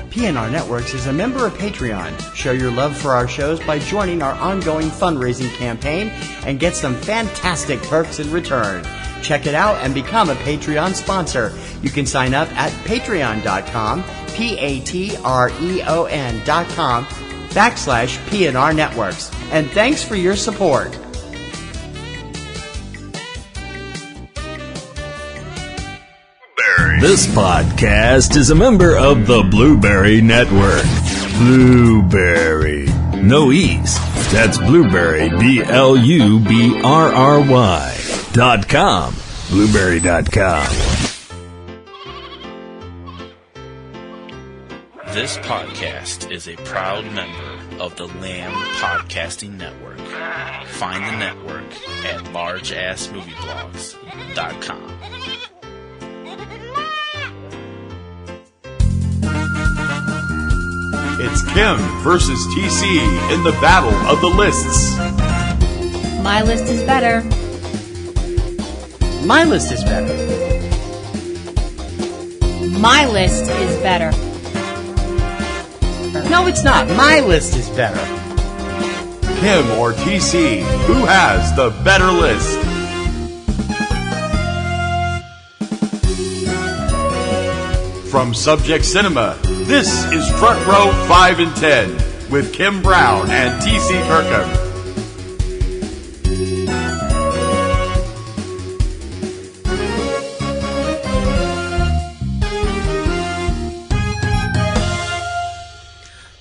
PNR Networks is a member of Patreon. Show your love for our shows by joining our ongoing fundraising campaign and get some fantastic perks in return. Check it out and become a Patreon sponsor. You can sign up at patreon.com, patreon.com/PNR Networks. And thanks for your support. This podcast is a member of the Blueberry Network. Blueberry. No E's. That's Blueberry, BLUBRRY.com. Blueberry.com. This podcast is a proud member of the Lamb Podcasting Network. Find the network at largeassmovieblogs.com. It's Kim versus TC in the battle of the lists. My list is better. My list is better. My list is better. No, it's not. My list is better. Kim or TC, who has the better list? From Subject Cinema, this is Front Row 5 and 10 with Kim Brown and TC Kirkham.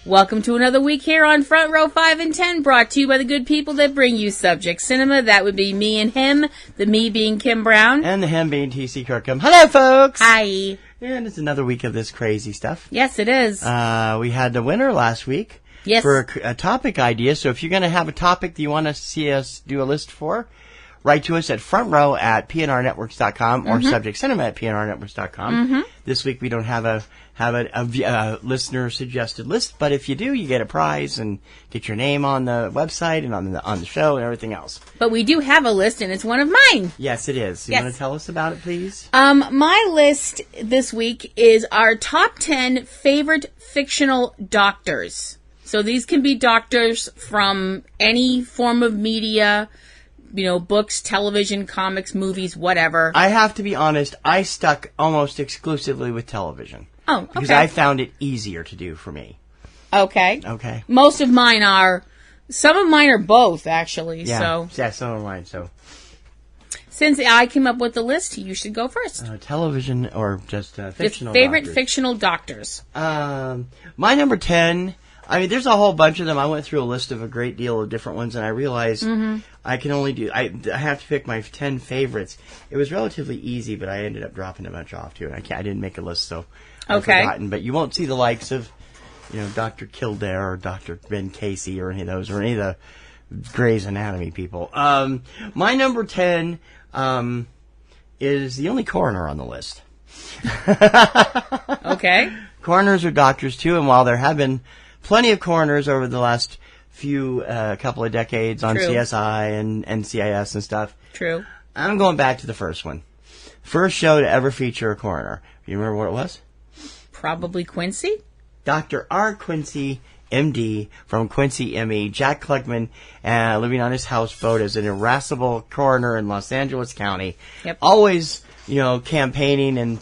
Welcome to another week here on Front Row 5 and 10, brought to you by the good people that bring you Subject Cinema. That would be me and him, the me being Kim Brown. And the him being TC Kirkham. Hello, folks! Hi. And it's another week of this crazy stuff. Yes, it is. We had the winner last week. Yes. For a topic idea. So if you're going to have a topic that you want to see us do a list for, write to us at frontrow@PNRNetworks.com or subjectcinema@PNRNetworks.com. This week we don't have a listener suggested list, but if you do, you get a prize and get your name on the website and on the show and everything else. But we do have a list, and it's one of mine. Yes, it is. You want to tell us about it, please? My list this week is our top 10 favorite fictional doctors. So these can be doctors from any form of media, books, television, comics, movies, whatever. I have to be honest, I stuck almost exclusively with television. Oh, okay. Because I found it easier to do for me. Okay. Okay. Most of mine are, some of mine are both, actually. Yeah, So yeah, some of mine, so. Since I came up with the list, you should go first. Television or just fictional favorite doctors? fictional doctors. My number 10, I mean, there's a whole bunch of them. I went through a list of a great deal of different ones, and I realized I can only do, I have to pick my 10 favorites. It was relatively easy, but I ended up dropping a bunch off, too. I didn't make a list, so I've forgotten. But you won't see the likes of, Dr. Kildare or Dr. Ben Casey or any of those, or any of the Grey's Anatomy people. My number 10 is the only coroner on the list. Okay. Coroners are doctors, too, and while there have been plenty of coroners over the last couple of decades on CSI and NCIS and stuff. True. I'm going back to the first one. First show to ever feature a coroner. You remember what it was? Probably Quincy? Dr. R. Quincy, M.D., from Quincy, M.E., Jack Klugman, living on his houseboat as an irascible coroner in Los Angeles County. Yep. Always, campaigning and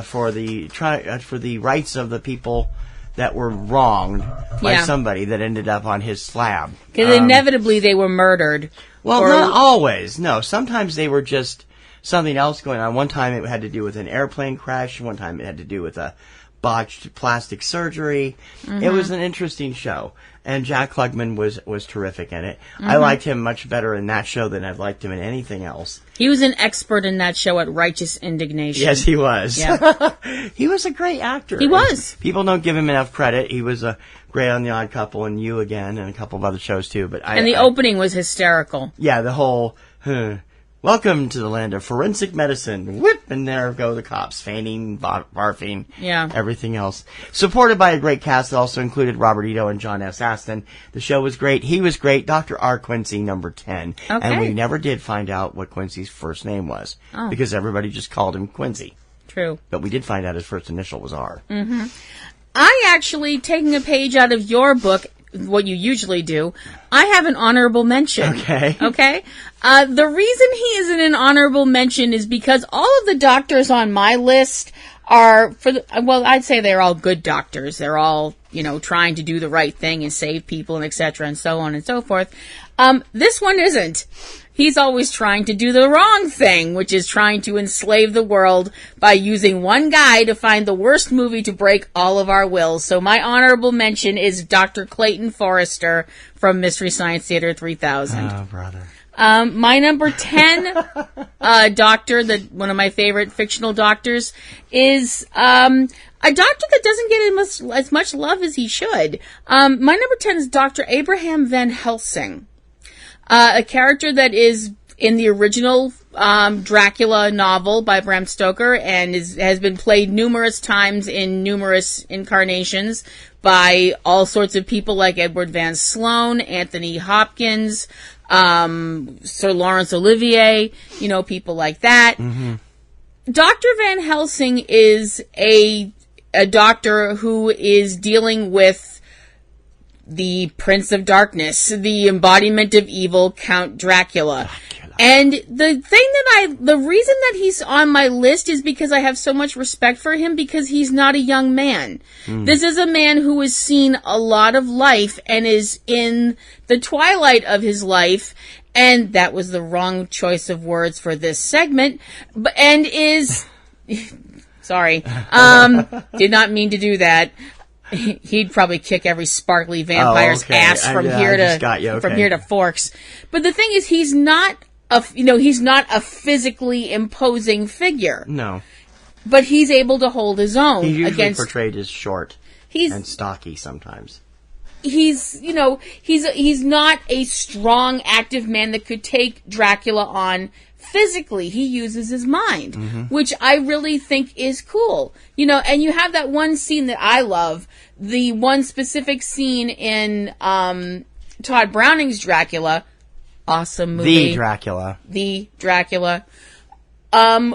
for the rights of the people that were wronged by somebody that ended up on his slab. Because inevitably they were murdered. Well, not always. No, sometimes they were just something else going on. One time it had to do with an airplane crash. One time it had to do with a botched plastic surgery. It was an interesting show. And Jack Klugman was terrific in it. I liked him much better in that show than I've liked him in anything else. He was an expert in that show at Righteous Indignation. Yes, he was. Yeah. He was a great actor. He was. People don't give him enough credit. He was great on The Odd Couple and You Again and a couple of other shows too. But the opening was hysterical. Yeah, the whole... Welcome to the land of forensic medicine. Whip! And there go the cops, feigning, barfing, everything else. Supported by a great cast that also included Robert Ito and John S. Astin. The show was great. He was great. Dr. R. Quincy, number 10. Okay. And we never did find out what Quincy's first name was. Because everybody just called him Quincy. True. But we did find out his first initial was R. I actually, taking a page out of your book, what you usually do, I have an honorable mention. Okay. Okay? The reason he is in an honorable mention is because all of the doctors on my list are, I'd say they're all good doctors. They're all, trying to do the right thing and save people and et cetera and so on and so forth. This one isn't. He's always trying to do the wrong thing, which is trying to enslave the world by using one guy to find the worst movie to break all of our wills. So my honorable mention is Dr. Clayton Forrester from Mystery Science Theater 3000. Oh, brother. My number 10 doctor, one of my favorite fictional doctors, is a doctor that doesn't get as much love as he should. My number 10 is Dr. Abraham Van Helsing. A character that is in the original Dracula novel by Bram Stoker and has been played numerous times in numerous incarnations by all sorts of people like Edward Van Sloan, Anthony Hopkins, Sir Laurence Olivier, people like that. Mm-hmm. Dr. Van Helsing is a doctor who is dealing with the Prince of Darkness, the embodiment of evil, Count Dracula. And the reason that he's on my list is because I have so much respect for him because he's not a young man. This is a man who has seen a lot of life and is in the twilight of his life. And that was the wrong choice of words for this segment. And is, sorry, did not mean to do that. He'd probably kick every sparkly vampire's ass from here to Forks. But the thing is, he's not a physically imposing figure. No. But he's able to hold his own. He's usually portrayed as short and stocky sometimes. He's not a strong, active man that could take Dracula on physically. He uses his mind, which I really think is cool. And you have that one scene that I love, the one specific scene in Todd Browning's Dracula, awesome movie. The Dracula.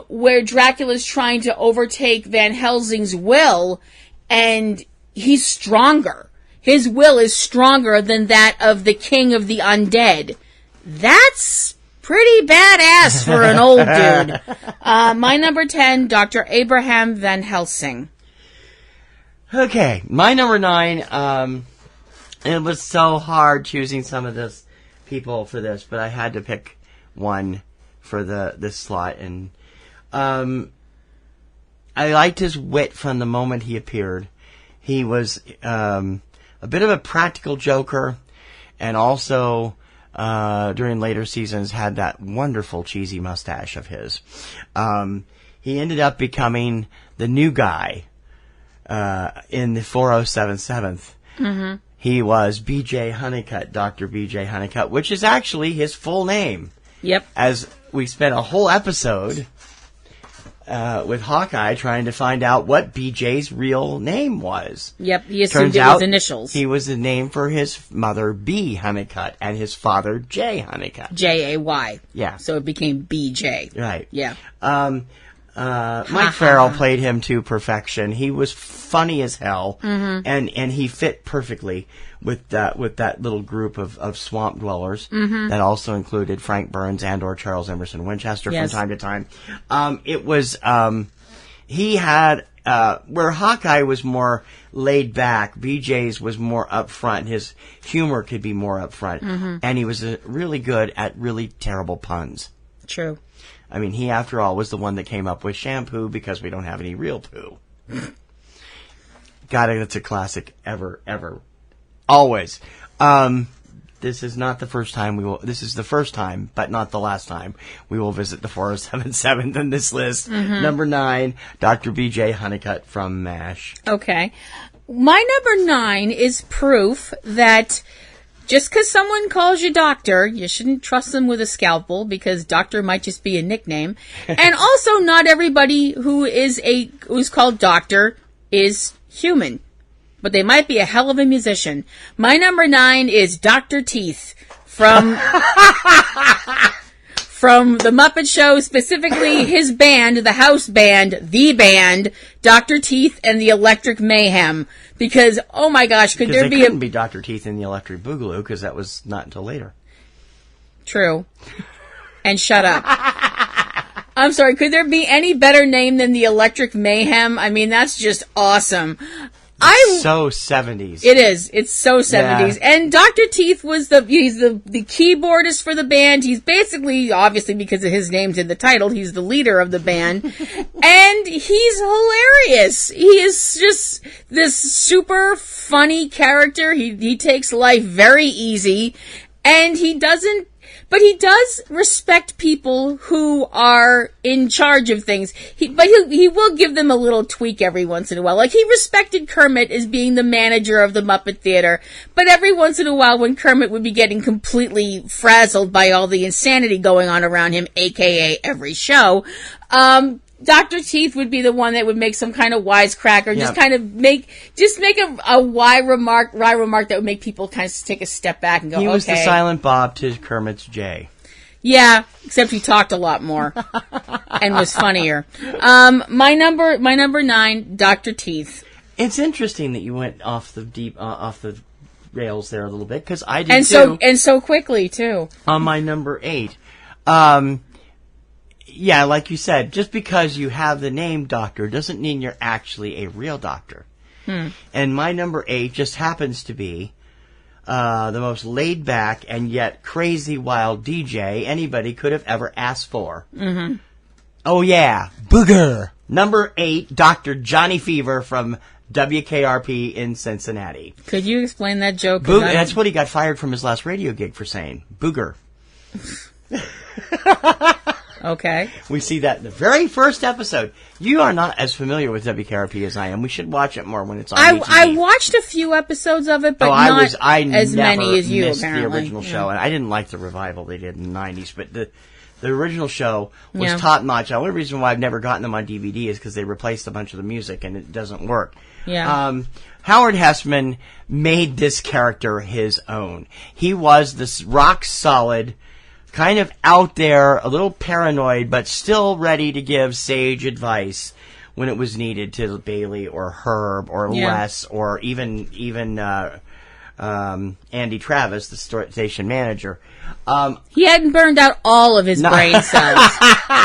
Where Dracula's trying to overtake Van Helsing's will, and he's stronger. His will is stronger than that of the king of the undead. That's pretty badass for an old dude. My number 10, Dr. Abraham Van Helsing. Okay, my number 9, it was so hard choosing some of this people for this, but I had to pick one for this slot. And I liked his wit from the moment he appeared. He was a bit of a practical joker, and also during later seasons had that wonderful cheesy mustache of his. He ended up becoming the new guy in the 4077th. Mm-hmm. He was B.J. Honeycutt, Dr. B.J. Honeycutt, which is actually his full name. Yep. As we spent a whole episode with Hawkeye trying to find out what BJ's real name was. Yep, he assumed it was initials. He was the name for his mother, B. Honeycutt, and his father, J. Honeycutt. J-A-Y. Yeah. So it became B.J. Right. Yeah. Mike Farrell played him to perfection. He was funny as hell, and he fit perfectly with that little group of swamp dwellers that also included Frank Burns and/or Charles Emerson Winchester from time to time. It was he had where Hawkeye was more laid back, BJ's was more upfront. His humor could be more upfront, and he was really good at really terrible puns. True. I mean, he, after all, was the one that came up with shampoo because we don't have any real poo. God, it's a classic ever. Always. This is not the first time this is the first time, but not the last time we will visit the 4077th in this list. Number 9, Dr. B.J. Honeycutt from MASH. Okay. My number 9 is proof that just because someone calls you doctor, you shouldn't trust them with a scalpel because doctor might just be a nickname. And also, not everybody who's called doctor is human, but they might be a hell of a musician. My number 9 is Dr. Teeth from from The Muppet Show, specifically his band, the house band, the band, Dr. Teeth and the Electric Mayhem. Because, oh my gosh, could there be couldn't be Dr. Teeth and the Electric Boogaloo, because that was not until later. True. And shut up. I'm sorry, could there be any better name than the Electric Mayhem? I mean, that's just awesome. So 70s. It is. It's so 70s. Yeah. And Dr. Teeth was he's the keyboardist for the band. He's basically, obviously because of his name's in the title, he's the leader of the band. And he's hilarious. He is just this super funny character. He takes life very easy. And he does respect people who are in charge of things. He will give them a little tweak every once in a while. Like, he respected Kermit as being the manager of the Muppet Theater, but every once in a while when Kermit would be getting completely frazzled by all the insanity going on around him, aka every show, Dr. Teeth would be the one that would make some kind of wisecrack or just kind of make a wry remark that would make people kind of take a step back and go, He was the Silent Bob to Kermit's Jay. Yeah, except he talked a lot more and was funnier. My number 9, Dr. Teeth. It's interesting that you went off the rails there a little bit, because I did too. And so quickly too. On my number 8. Yeah, like you said, just because you have the name doctor doesn't mean you're actually a real doctor. And my number 8 just happens to be the most laid-back and yet crazy wild DJ anybody could have ever asked for. Mm-hmm. Oh, yeah. Booger. Number 8, Dr. Johnny Fever from WKRP in Cincinnati. Could you explain that joke? That's what he got fired from his last radio gig for saying. Booger. Okay. We see that in the very first episode. You are not as familiar with WKRP as I am. We should watch it more when it's on HTV. I watched a few episodes of it, but not as many as you, apparently. The original show, and I didn't like the revival they did in the 90s, but the original show was top-notch. The only reason why I've never gotten them on DVD is because they replaced a bunch of the music, and it doesn't work. Yeah. Howard Hessman made this character his own. He was this rock-solid, kind of out there, a little paranoid, but still ready to give sage advice when it was needed to Bailey or Herb or Les or even Andy Travis, the station manager. He hadn't burned out all of his brain cells,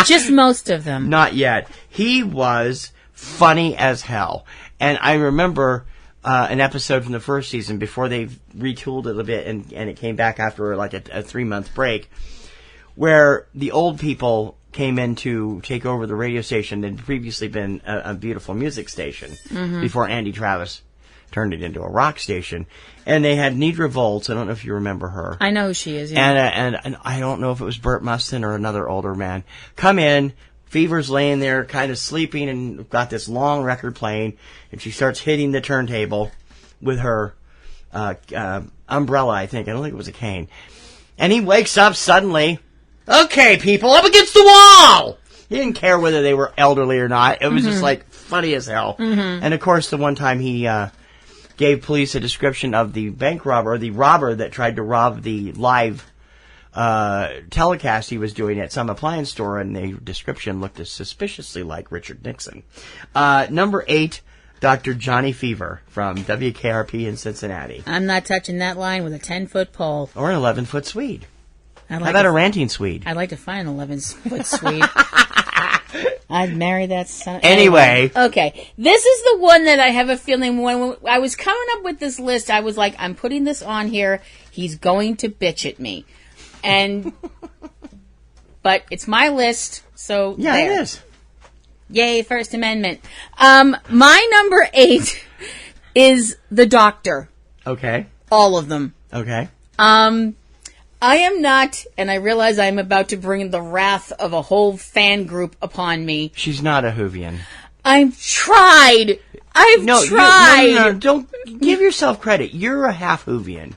just most of them. Not yet. He was funny as hell. And I remember an episode from the first season before they retooled it a bit and it came back after like a 3-month break, where the old people came in to take over the radio station that had previously been a beautiful music station before Andy Travis turned it into a rock station. And they had Nidra Volz. I don't know if you remember her. I know who she is, yeah. And I don't know if it was Burt Mustin or another older man. Come in, Fever's laying there kind of sleeping and got this long record playing, and she starts hitting the turntable with her umbrella, I think. I don't think it was a cane. And he wakes up suddenly. Okay, people, up against the wall! He didn't care whether they were elderly or not. It was just, like, funny as hell. And, of course, the one time he gave police a description of the bank robber, or the robber that tried to rob the live telecast he was doing at some appliance store, and the description looked suspiciously like Richard Nixon. Number 8, Dr. Johnny Fever from WKRP in Cincinnati. I'm not touching that line with a 10-foot pole. Or an 11-foot Swede. How about a ranting Swede? I'd like to find an 11-foot Swede. I'd marry that son. Anyway. Okay. This is the one that I have a feeling when I was coming up with this list, I was like, I'm putting this on here. He's going to bitch at me. But it's my list, so yeah, there. It is. Yay, First Amendment. My number 8 is The Doctor. Okay. All of them. Okay. I am not, and I realize I'm about to bring the wrath of a whole fan group upon me. She's not a Whovian. I've tried. Tried. No, don't give yourself credit. You're a half Whovian.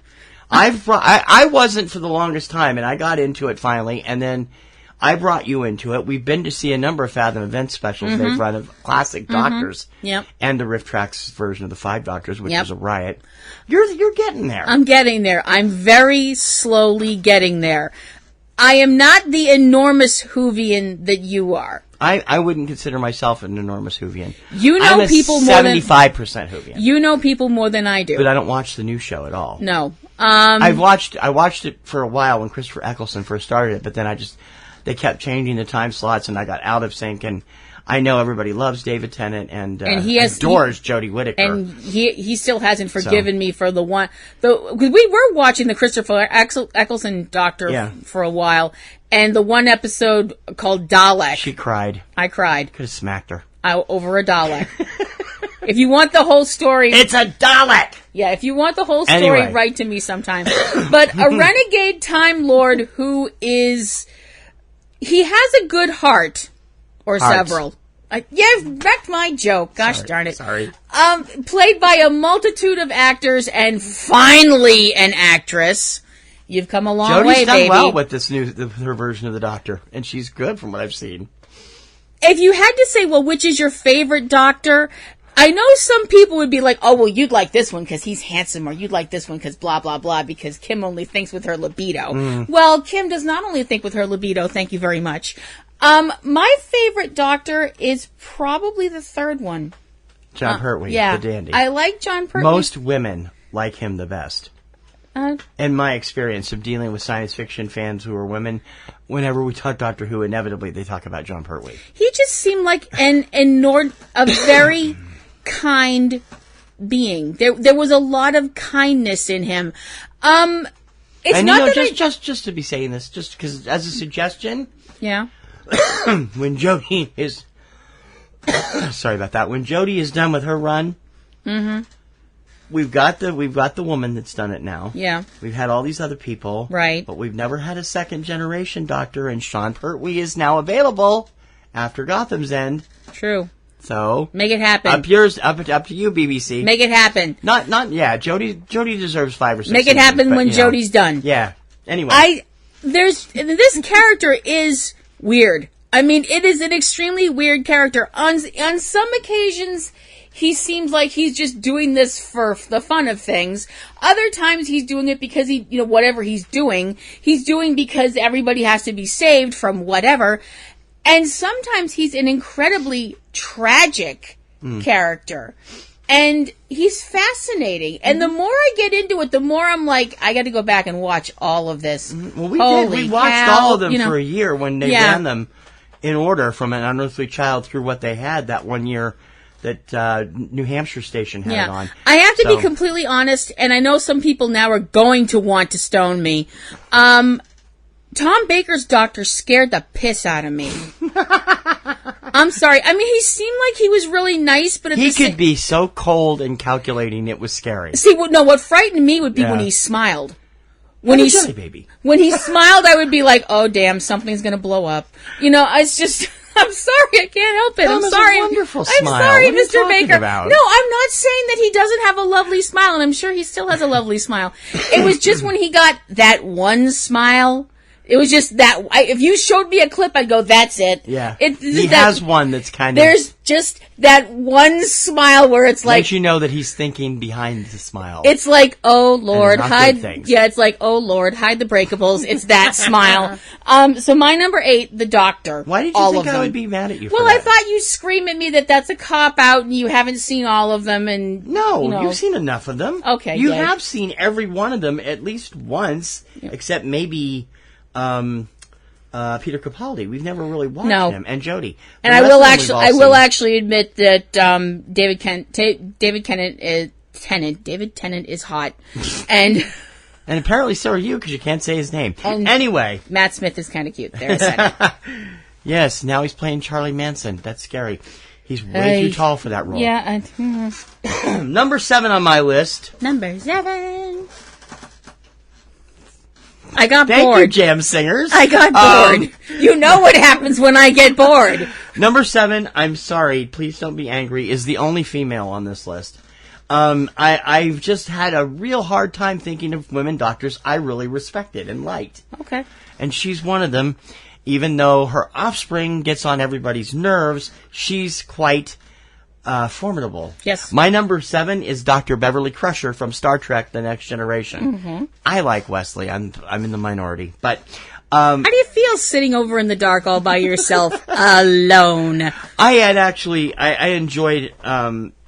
I wasn't for the longest time, and I got into it finally, and then I brought you into it. We've been to see a number of Fathom event specials they've run of classic Doctors. Yep. And the Riff Tracks version of the 5 Doctors, which was a riot. You're getting there. I'm getting there. I'm very slowly getting there. I am not the enormous Whovian that you are. I wouldn't consider myself an enormous Whovian. You know I'm people more than 75% Whovian. You know people more than I do. But I don't watch the new show at all. No. I watched it for a while when Christopher Eccleston first started it, but then they kept changing the time slots, and I got out of sync. And I know everybody loves David Tennant and he adores Jodie Whittaker. And he still hasn't forgiven me for the one. Because we were watching the Christopher Eccleston Doctor for a while, and the one episode called Dalek. She cried. I cried. Could have smacked her. Over a Dalek. If you want the whole story... It's a Dalek! Yeah, if you want the whole story, write to me sometime. But a renegade Time Lord who is... He has a good heart. Or several. You've wrecked my joke. Gosh darn it. Sorry. Played by a multitude of actors and finally an actress. You've come a long way, baby. Jodie's done well with her version of the Doctor. And she's good from what I've seen. If you had to say, well, which is your favorite Doctor... I know some people would be like, oh, well, you'd like this one because he's handsome, or you'd like this one because blah, blah, blah, because Kim only thinks with her libido. Well, Kim does not only think with her libido, thank you very much. My favorite Doctor is probably the third one. John Pertwee, the dandy. I like John Pertwee. Most women like him the best. In my experience of dealing with science fiction fans who are women, whenever we talk Doctor Who, inevitably they talk about John Pertwee. He just seemed like a very... kind being. There was a lot of kindness in him. It's and not just to be saying this, just because as a suggestion. Yeah. When Jodie is, sorry about that. When Jodie is done with her run, we've got the woman that's done it now. Yeah. We've had all these other people, right? But we've never had a second generation Doctor, and Sean Pertwee is now available after Gotham's End. True. So make it happen. Up to you, BBC. Make it happen. Jodie deserves 5 or 6. Make it happen when Jodie's done. Yeah. Anyway, this character is weird. I mean, it is an extremely weird character. On some occasions, he seems like he's just doing this for the fun of things. Other times, he's doing it because whatever he's doing because everybody has to be saved from whatever. And sometimes he's an incredibly tragic character. And he's fascinating. And the more I get into it, the more I'm like, I got to go back and watch all of this. Well, we did. We watched all of them for a year when they ran them in order from An Unearthly Child through what they had that one year that New Hampshire station had it on. I have to be completely honest, and I know some people now are going to want to stone me. Tom Baker's Doctor scared the piss out of me. I'm sorry. I mean, he seemed like he was really nice, but he could be so cold and calculating, it was scary. See, what frightened me would be when he smiled. When he smiled, I would be like, "Oh, damn, something's gonna blow up." It's just. I'm sorry, I can't help it. I'm sorry. Wonderful smile. I'm sorry, Mr. Baker. About? No, I'm not saying that he doesn't have a lovely smile, and I'm sure he still has a lovely smile. It was just when he got that one smile. It was just that. If you showed me a clip, I'd go, "That's it." Yeah, he has one that's kind of. There's just that one smile where it's like. Makes you know that he's thinking behind the smile. It's like, oh Lord, hide. Things. Yeah, it's like, oh Lord, hide the breakables. It's that smile. So my number 8, the Doctor. Why did you think I would be mad at you? Well, I thought you'd scream at me that's a cop out and you haven't seen all of them. And no, you've seen enough of them. Okay, you have seen every one of them at least once, except maybe. Peter Capaldi. We've never really watched him, and Jodie. And I will actually admit that David Tennant is hot, and and apparently so are you because you can't say his name. Anyway, Matt Smith is kind of cute. There, I said it. Yes, now he's playing Charlie Manson. That's scary. He's way too tall for that role. Yeah. Number 7 on my list. Number 7. I got bored. Thank you, Jam Singers. I got bored. You know what happens when I get bored. Number 7, I'm sorry, please don't be angry, is the only female on this list. I've just had a real hard time thinking of women doctors I really respected and liked. Okay. And she's one of them. Even though her offspring gets on everybody's nerves, she's quite formidable. Yes. My number 7 is Dr. Beverly Crusher from Star Trek: The Next Generation. I like Wesley. I'm in the minority, but How do you feel sitting over in the dark all by yourself, alone? I enjoyed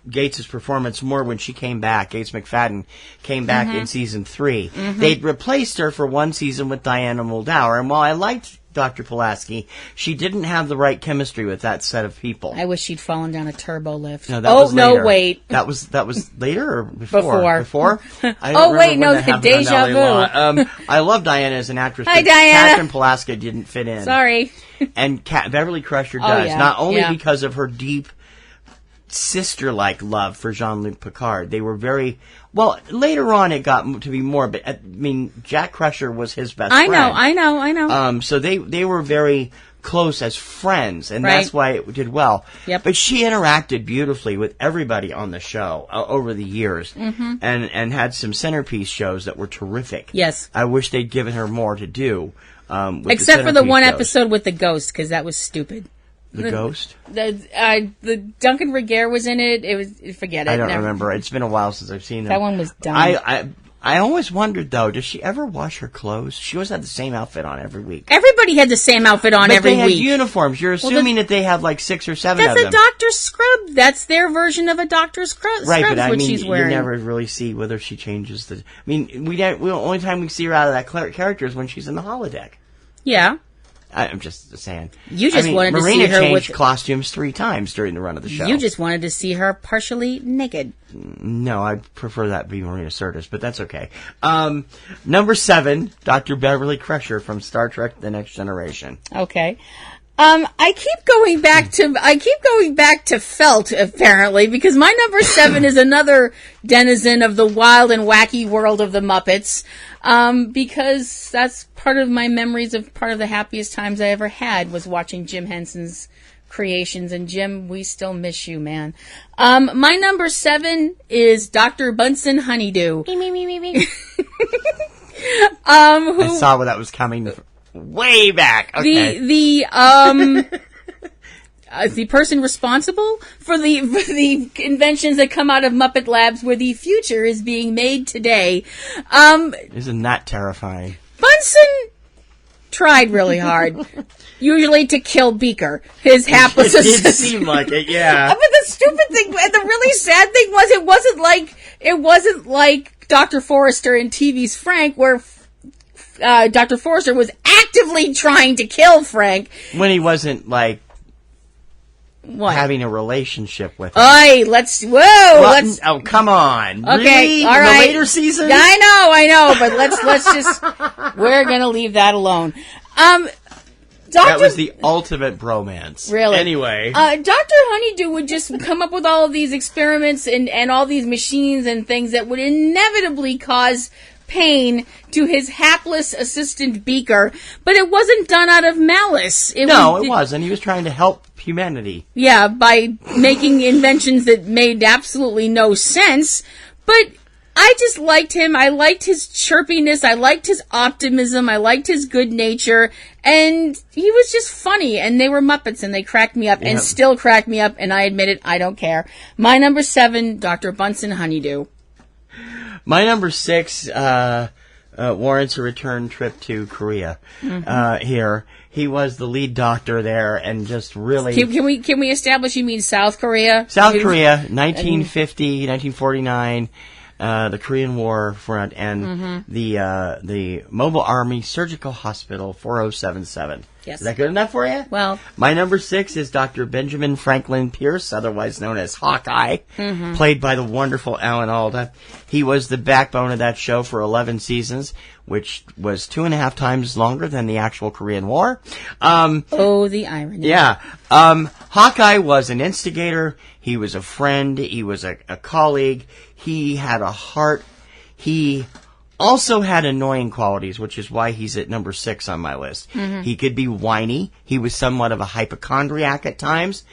Gates' performance more when she came back. Gates McFadden came back in season 3. They'd replaced her for one season with Diana Muldaur, and while I liked Dr. Pulaski, she didn't have the right chemistry with that set of people. I wish she'd fallen down a turbo lift. No, that was later. No, wait. That was later or before? Before? The deja vu. I love Diana as an actress. Hi, but Diana. Catherine Pulaski didn't fit in. Sorry. And Beverly Crusher does, not only Yeah. because of her deep sister-like love for Jean-Luc Picard. They were very... Well, later on it got to be more, but I mean, Jack Crusher was his best friend. I know. So they were very close as friends, and Right. that's why it did well. Yep. But she interacted beautifully with everybody on the show over the years, and had some centerpiece shows that were terrific. Yes. I wish they'd given her more to do. With Except for the centerpiece one shows. episode with the ghost, because that was stupid. The Ghost? The Duncan Regehr was in it. It was, forget it. I don't remember. It's been a while since I've seen them. That one was dumb. I always wondered, though, does she ever wash her clothes? She always had the same outfit on every week. Everybody had the same outfit on But every they week. had uniforms. You're assuming that they have like 6 or 7 of That's them. a doctor's scrub. That's their version of a doctor's scrub. Right, but I what mean, she's you wearing. never really see whether she changes the... I mean, the only time we see her out of that character is when she's in the holodeck. Yeah. I'm just saying. You just wanted to Marina see her changed with costumes 3 times during the run of the show. You just wanted to see her partially naked. No, I prefer that be Marina Sirtis, but that's okay. Number 7, Dr. Beverly Crusher from Star Trek: The Next Generation. Okay. I keep going back to Felt, apparently, because my number 7 is another denizen of the wild and wacky world of the Muppets, because that's part of my memories of part of the happiest times I ever had was watching Jim Henson's creations. And Jim, we still miss you, man. My number 7 is Dr. Bunsen Honeydew. Me. I saw where that was coming way back. Okay. The person responsible for the inventions that come out of Muppet Labs where the future is being made today. Isn't that terrifying? Bunsen tried really hard. Usually to kill Beaker, his hapless It did assistant. seem like it, yeah. But the stupid thing, and the really sad thing was, it wasn't like Dr. Forrester in TV's Frank, where Dr. Forrester was actively trying to kill Frank. When he wasn't, like, What? having a relationship with him. Oh, come on. Okay, Really? all In right. the later seasons? I know, but let's just, we're gonna leave that alone. That was the ultimate bromance. Really? Anyway. Dr. Honeydew would just come up with all of these experiments and all these machines and things that would inevitably cause pain to his hapless assistant Beaker, but it wasn't done out of malice. It wasn't. He was trying to help humanity. Yeah, by making inventions that made absolutely no sense, but I just liked him. I liked his chirpiness. I liked his optimism. I liked his good nature. And he was just funny. And they were Muppets and they cracked me up and still crack me up. And I admit it, I don't care. My number 7, Dr. Bunsen Honeydew. My number 6 warrants a return trip to Korea. Here. He was the lead doctor there and just really... Can we establish you mean South Korea? South Korea, 1950, 1949. The Korean War front and the Mobile Army Surgical Hospital 4077. Yes. Is that good enough for you? Well, my number 6 is Dr. Benjamin Franklin Pierce, otherwise known as Hawkeye, played by the wonderful Alan Alda. He was the backbone of that show for 11 seasons, which was 2.5 times longer than the actual Korean War. the irony. Yeah. Hawkeye was an instigator. He was a friend. He was a colleague. He had a heart. He also had annoying qualities, which is why he's at number 6 on my list. He could be whiny. He was somewhat of a hypochondriac at times.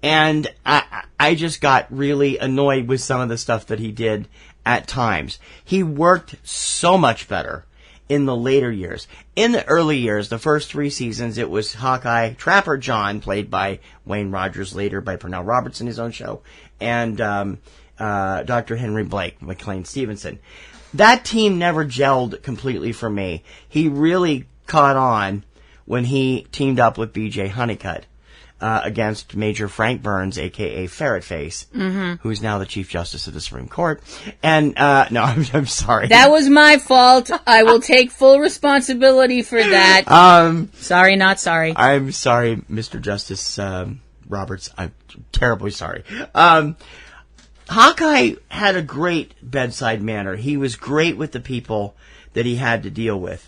And I just got really annoyed with some of the stuff that he did at times. He worked so much better in the later years. In the early years, the first 3 seasons, it was Hawkeye, Trapper John, played by Wayne Rogers, later by Pernell Roberts in his own show, and Dr. Henry Blake, McLean Stevenson. That team never gelled completely for me. He really caught on when he teamed up with B.J. Honeycutt against Major Frank Burns, a.k.a. Ferret Face, who's now the Chief Justice of the Supreme Court. And, no, I'm sorry. That was my fault. I will take full responsibility for that. Sorry, not sorry. I'm sorry, Mr. Justice Roberts. I'm terribly sorry. Hawkeye had a great bedside manner. He was great with the people that he had to deal with.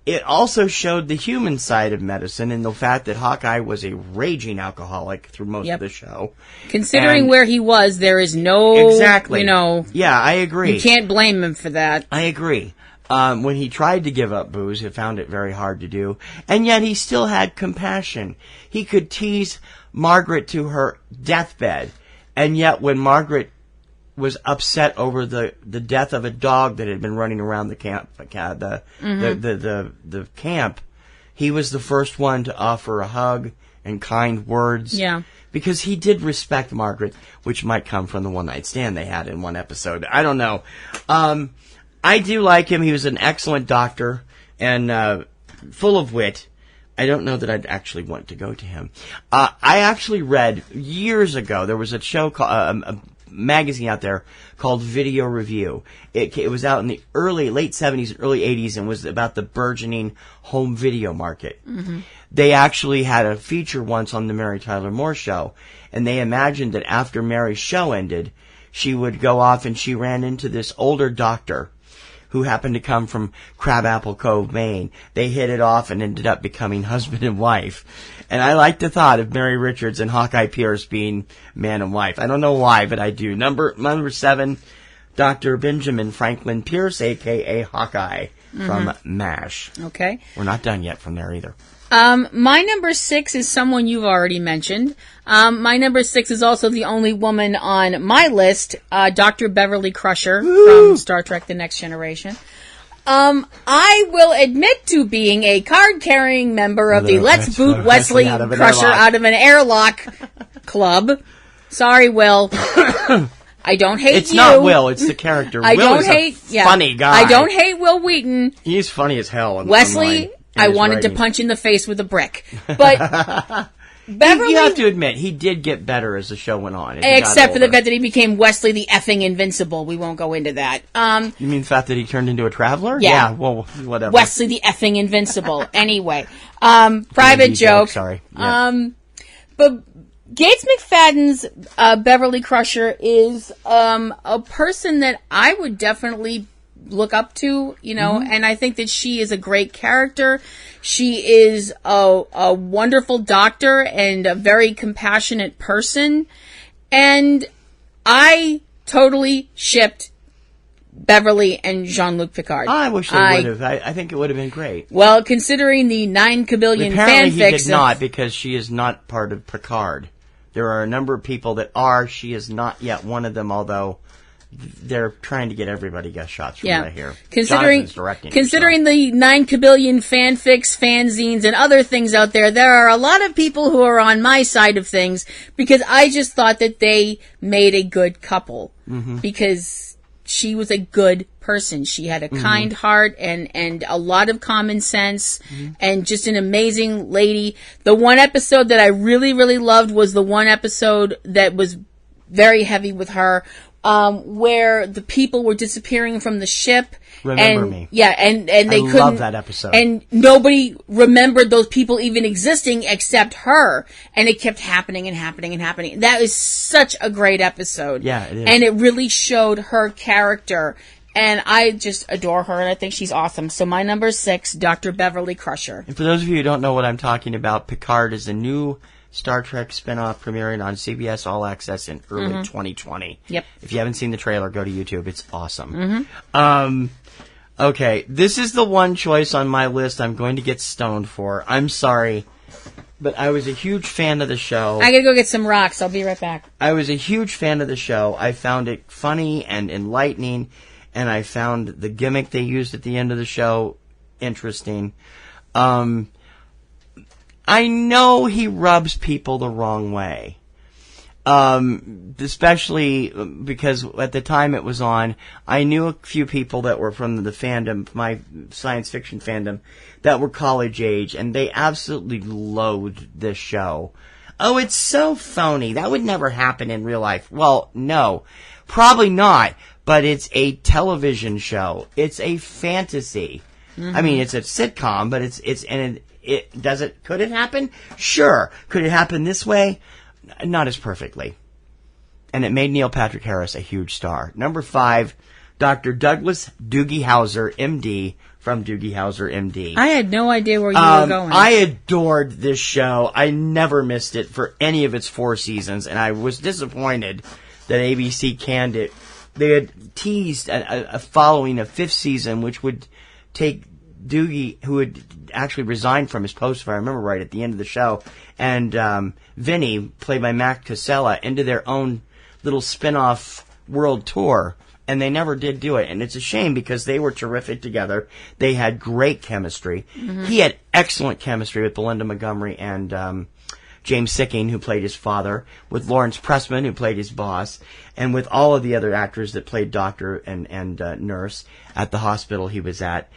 It also showed the human side of medicine and the fact that Hawkeye was a raging alcoholic through most of the show. Considering where he was, there is no... Exactly. Yeah, I agree. You can't blame him for that. I agree. When he tried to give up booze, he found it very hard to do. And yet he still had compassion. He could tease Margaret to her deathbed. And yet when Margaret was upset over the death of a dog that had been running around the camp, the camp, he was the first one to offer a hug and kind words. Yeah. Because he did respect Margaret, which might come from the one-night stand they had in one episode. I don't know. I do like him. He was an excellent doctor and full of wit. I don't know that I'd actually want to go to him. I actually read years ago, there was a show called... a magazine out there called Video Review. It was out in the late 70s, early 80s, and was about the burgeoning home video market. They actually had a feature once on the Mary Tyler Moore Show, and they imagined that after Mary's show ended, she would go off and she ran into this older doctor who happened to come from Crabapple Cove, Maine. They hit it off and ended up becoming husband and wife. And I like the thought of Mary Richards and Hawkeye Pierce being man and wife. I don't know why, but I do. Number 7, Dr. Benjamin Franklin Pierce, a.k.a. Hawkeye, from MASH. Okay. We're not done yet from there either. My number 6 is someone you've already mentioned. My number 6 is also the only woman on my list, Dr. Beverly Crusher from Star Trek The Next Generation. I will admit to being a card-carrying member of the Let's Boot Wesley Crusher out of an airlock club. Sorry, Will. I don't hate It's you. not Will, it's the character. Will is a funny guy. I don't hate Will Wheaton. He's funny as hell. Wesley, I wanted to punch in the face with a brick. But Beverly... You have to admit, he did get better as the show went on. Except for the fact that he became Wesley the effing Invincible. We won't go into that. You mean the fact that he turned into a traveler? Yeah. Well, whatever. Wesley the effing Invincible. Anyway. Private joke. Sorry. Yeah. But Gates McFadden's Beverly Crusher is a person that I would definitely look up to, and I think that she is a great character. She is a wonderful doctor and a very compassionate person. And I totally shipped Beverly and Jean-Luc Picard. I wish they would have. I think it would have been great. Well, considering the 9 kabillion Apparently fanfics... he did not, because she is not part of Picard. There are a number of people that are. She is not yet one of them, although they're trying to get everybody guest shots from what I hear. Considering the 9 kabillion fanfics, fanzines, and other things out there, there are a lot of people who are on my side of things because I just thought that they made a good couple. Because she was a good person. She had a kind heart and a lot of common sense and just an amazing lady. The one episode that I really, really loved was the one episode that was very heavy with her, where the people were disappearing from the ship. Remember Me. Yeah, and they couldn't. I love that episode. And nobody remembered those people even existing except her. And it kept happening and happening and happening. That is such a great episode. Yeah, it is. And it really showed her character. And I just adore her, and I think she's awesome. So my number 6, Dr. Beverly Crusher. And for those of you who don't know what I'm talking about, Picard is a new Star Trek spinoff premiering on CBS All Access in early 2020. Yep. If you haven't seen the trailer, go to YouTube. It's awesome. Okay, this is the one choice on my list I'm going to get stoned for. I'm sorry, but I was a huge fan of the show. I gotta go get some rocks. I'll be right back. I was a huge fan of the show. I found it funny and enlightening, and I found the gimmick they used at the end of the show interesting. I know he rubs people the wrong way. Especially because at the time it was on, I knew a few people that were from the fandom, my science fiction fandom, that were college age, and they absolutely loathed this show. Oh, it's so phony. That would never happen in real life. Well, no, probably not, but it's a television show. It's a fantasy. Mm-hmm. I mean, it's a sitcom, but could it happen? Sure. Could it happen this way? Not as perfectly. And it made Neil Patrick Harris a huge star. Number 5, Dr. Douglas Doogie Howser, MD, from Doogie Howser, MD. I had no idea where you were going. I adored this show. I never missed it for any of its 4 seasons, and I was disappointed that ABC canned it. They had teased a following a 5th season, which would take Doogie, who had actually resigned from his post, if I remember right, at the end of the show, and Vinny, played by Matt Casella, into their own little spin-off world tour, and they never did do it. And it's a shame because they were terrific together. They had great chemistry. Mm-hmm. He had excellent chemistry with Belinda Montgomery and James Sicking, who played his father, with Lawrence Pressman, who played his boss, and with all of the other actors that played doctor and nurse at the hospital he was at.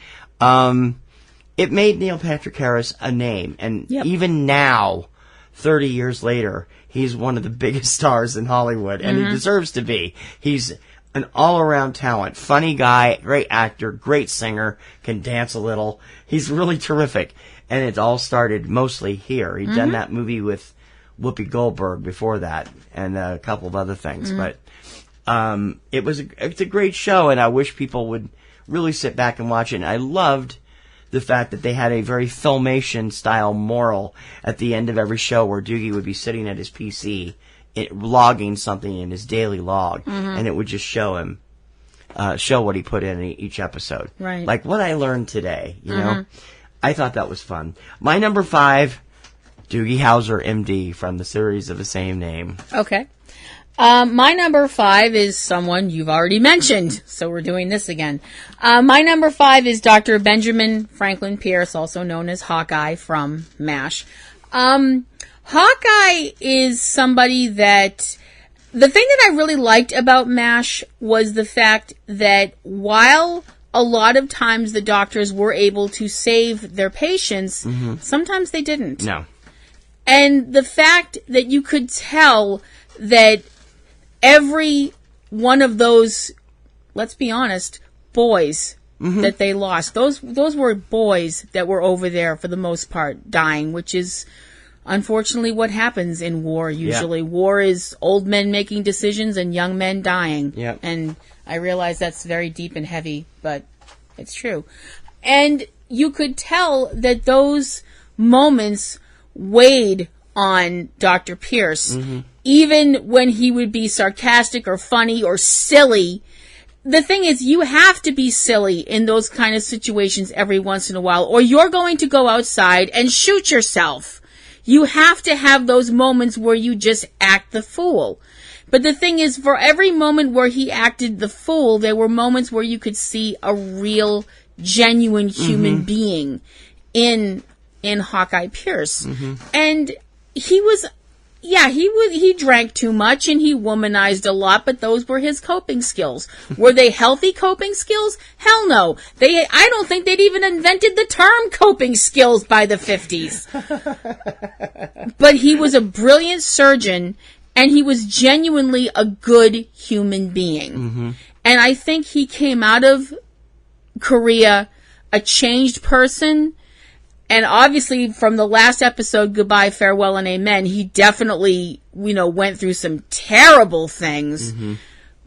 It made Neil Patrick Harris a name, and even now, 30 years later, he's one of the biggest stars in Hollywood, and he deserves to be. He's an all-around talent, funny guy, great actor, great singer, can dance a little. He's really terrific, and it all started mostly here. He'd done that movie with Whoopi Goldberg before that, and a couple of other things, but it's a great show, and I wish people would really sit back and watch it. And I loved the fact that they had a very Filmation-style moral at the end of every show where Doogie would be sitting at his PC logging something in his daily log, and it would just show him, show what he put in each episode. Right. Like what I learned today, you know? I thought that was fun. My number 5, Doogie Howser, MD, from the series of the same name. Okay. My number 5 is someone you've already mentioned, so we're doing this again. My number 5 is Dr. Benjamin Franklin Pierce, also known as Hawkeye from MASH. Hawkeye is somebody that... The thing that I really liked about MASH was the fact that while a lot of times the doctors were able to save their patients, sometimes they didn't. No. And the fact that you could tell that every one of those, let's be honest, boys that they lost, those were boys that were over there for the most part dying, which is unfortunately what happens in war usually. Yeah. War is old men making decisions and young men dying. Yep. And I realize that's very deep and heavy, but it's true. And you could tell that those moments weighed on Dr. Pierce. Even when he would be sarcastic or funny or silly. The thing is, you have to be silly in those kind of situations every once in a while, or you're going to go outside and shoot yourself. You have to have those moments where you just act the fool. But the thing is, for every moment where he acted the fool, there were moments where you could see a real, genuine human being in Hawkeye Pierce. And he was... Yeah, he drank too much and he womanized a lot, but those were his coping skills. Were they healthy coping skills? Hell no. I don't think they'd even invented the term coping skills by the 50s. But he was a brilliant surgeon and he was genuinely a good human being. And I think he came out of Korea a changed person. And obviously, from the last episode, Goodbye, Farewell, and Amen, he definitely, went through some terrible things.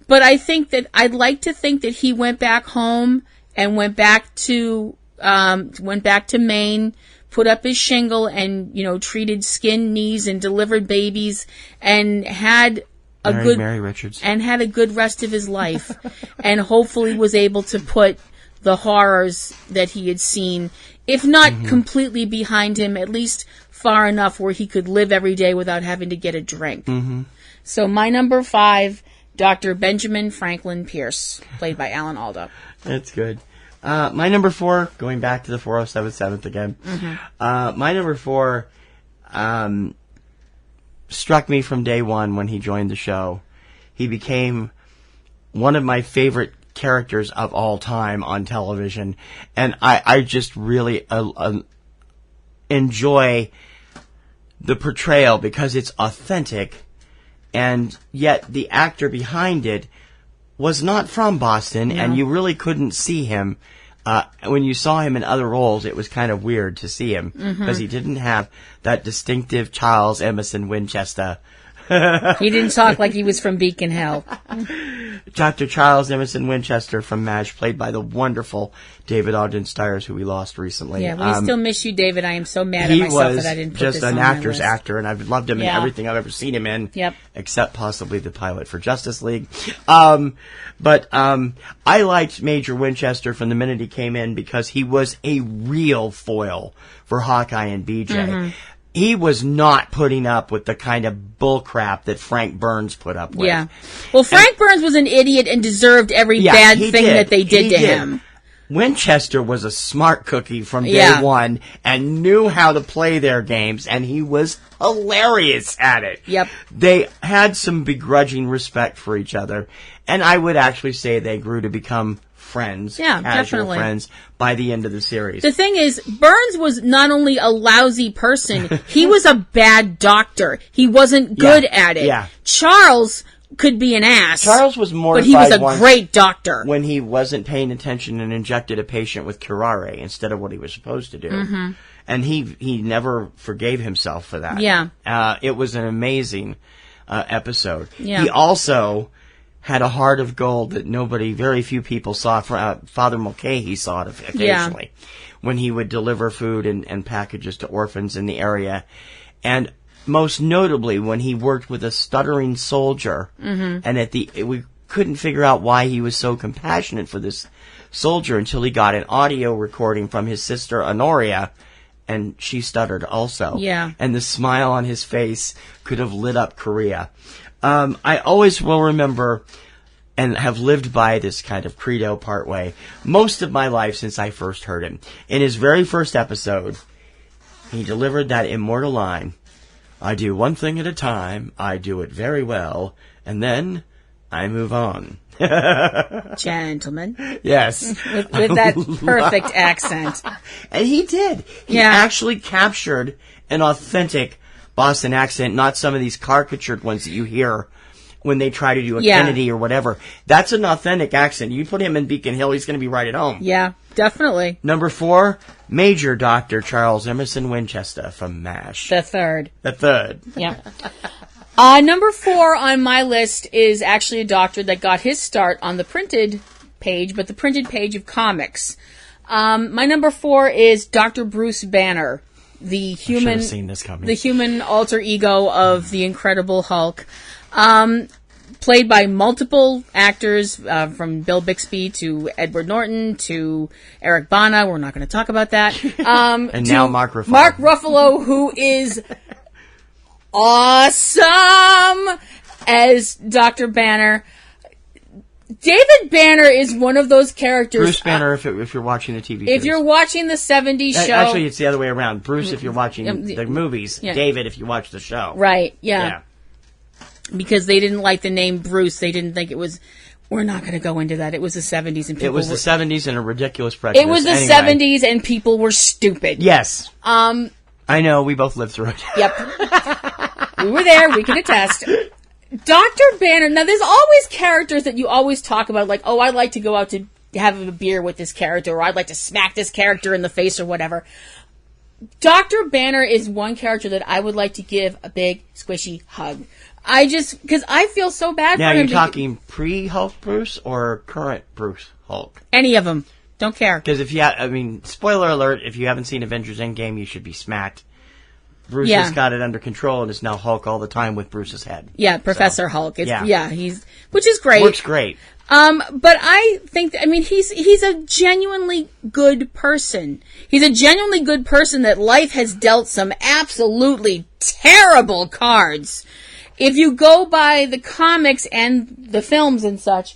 But I think that I'd like to think that he went back home and went back to Maine, put up his shingle, and treated skin, knees, and delivered babies, and had Mary Richards, and had a good rest of his life, and hopefully was able to put the horrors that he had seen, if not completely behind him, at least far enough where he could live every day without having to get a drink. So my number 5, Dr. Benjamin Franklin Pierce, played by Alan Alda. That's good. My number 4, going back to the 407th again. My number 4, struck me from day one when he joined the show. He became one of my favorite characters of all time on television, and I just really enjoy the portrayal because it's authentic, and yet the actor behind it was not from Boston, and you really couldn't see him. When you saw him in other roles, it was kind of weird to see him because he didn't have that distinctive Charles Emerson Winchester. He didn't talk like he was from Beacon Hill. Dr. Charles Emerson Winchester from MASH, played by the wonderful David Ogden Stiers, who we lost recently. Yeah, we still miss you, David. I am so mad at myself that I didn't put this on my list. He was just an actor's actor, and I've loved him in everything I've ever seen him in, except possibly the pilot for Justice League. But I liked Major Winchester from the minute he came in because he was a real foil for Hawkeye and BJ. He was not putting up with the kind of bullcrap that Frank Burns put up with. Yeah. Well, Frank Burns was an idiot and deserved every bad thing that they did to him. Winchester was a smart cookie from day one and knew how to play their games, and he was hilarious at it. Yep. They had some begrudging respect for each other, and I would actually say they grew to become friends, casual friends, by the end of the series. The thing is, Burns was not only a lousy person, he was a bad doctor. He wasn't good at it. Yeah. Charles could be an ass. Charles was mortified, but he was a great doctor. When he wasn't paying attention and injected a patient with curare instead of what he was supposed to do. And he never forgave himself for that. Yeah. It was an amazing episode. Yeah. He also had a heart of gold that very few people saw. Father Mulcahy saw it occasionally when he would deliver food and packages to orphans in the area. And most notably when he worked with a stuttering soldier. And we couldn't figure out why he was so compassionate for this soldier until he got an audio recording from his sister Honoria, and she stuttered also. Yeah. And the smile on his face could have lit up Korea. I always will remember and have lived by this kind of credo partway most of my life since I first heard him. In his very first episode, he delivered that immortal line, "I do one thing at a time, I do it very well, and then I move on." Gentlemen. Yes. with that perfect accent. And he did. He actually captured an authentic Boston accent, not some of these caricatured ones that you hear when they try to do a Kennedy or whatever. That's an authentic accent. You put him in Beacon Hill, he's going to be right at home. Yeah, definitely. Number 4, Major Dr. Charles Emerson Winchester from MASH. The third. Yeah. Number 4 on my list is actually a doctor that got his start on the printed page, but the printed page of comics. My number 4 is Dr. Bruce Banner. The human, seen this coming. The human alter ego of the Incredible Hulk, played by multiple actors, from Bill Bixby to Edward Norton to Eric Bana. We're not going to talk about that. And now Mark Ruffalo. Mark Ruffalo, who is awesome as Dr. Banner. David Banner is one of those characters. Bruce Banner, if you're watching the TV series. If you're watching the 70s show. Actually, it's the other way around. Bruce, if you're watching the movies. Yeah. David, if you watch the show. Right, yeah. Because they didn't like the name Bruce. They didn't think it was... We're not going to go into that. It was the 70s and people It was the 70s and a ridiculous prejudice. It was the 70s and people were stupid. Yes. I know. We both lived through it. Yep. We were there. We can attest. Dr. Banner, now there's always characters that you always talk about, like, oh, I'd like to go out to have a beer with this character, or I'd like to smack this character in the face or whatever. Dr. Banner is one character that I would like to give a big, squishy hug. Because I feel so bad for him. Now, you're talking pre-Hulk Bruce or current Bruce Hulk? Any of them. Don't care. Because spoiler alert, if you haven't seen Avengers Endgame, you should be smacked. Bruce has got it under control and is now Hulk all the time with Bruce's head. Yeah, Professor Hulk. Which is great. Works great. But I think, he's a genuinely good person. He's a genuinely good person that life has dealt some absolutely terrible cards. If you go by the comics and the films and such,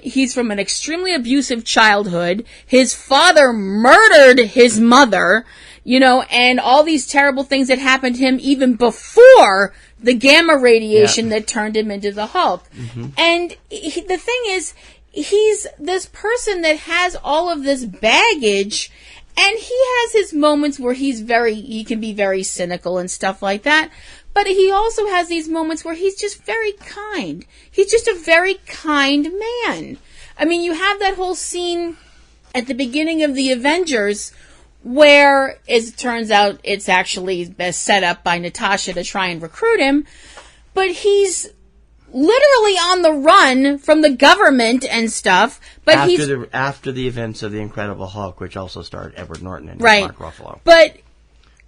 he's from an extremely abusive childhood. His father murdered his mother. and all these terrible things that happened to him even before the gamma radiation that turned him into the Hulk. Mm-hmm. And the thing is, he's this person that has all of this baggage, and he has his moments where he can be very cynical and stuff like that. But he also has these moments where he's just very kind. He's just a very kind man. I mean, you have that whole scene at the beginning of the Avengers where, as it turns out, it's actually set up by Natasha to try and recruit him. But he's literally on the run from the government and stuff. But after the events of The Incredible Hulk, which also starred Edward Norton and Mark Ruffalo. But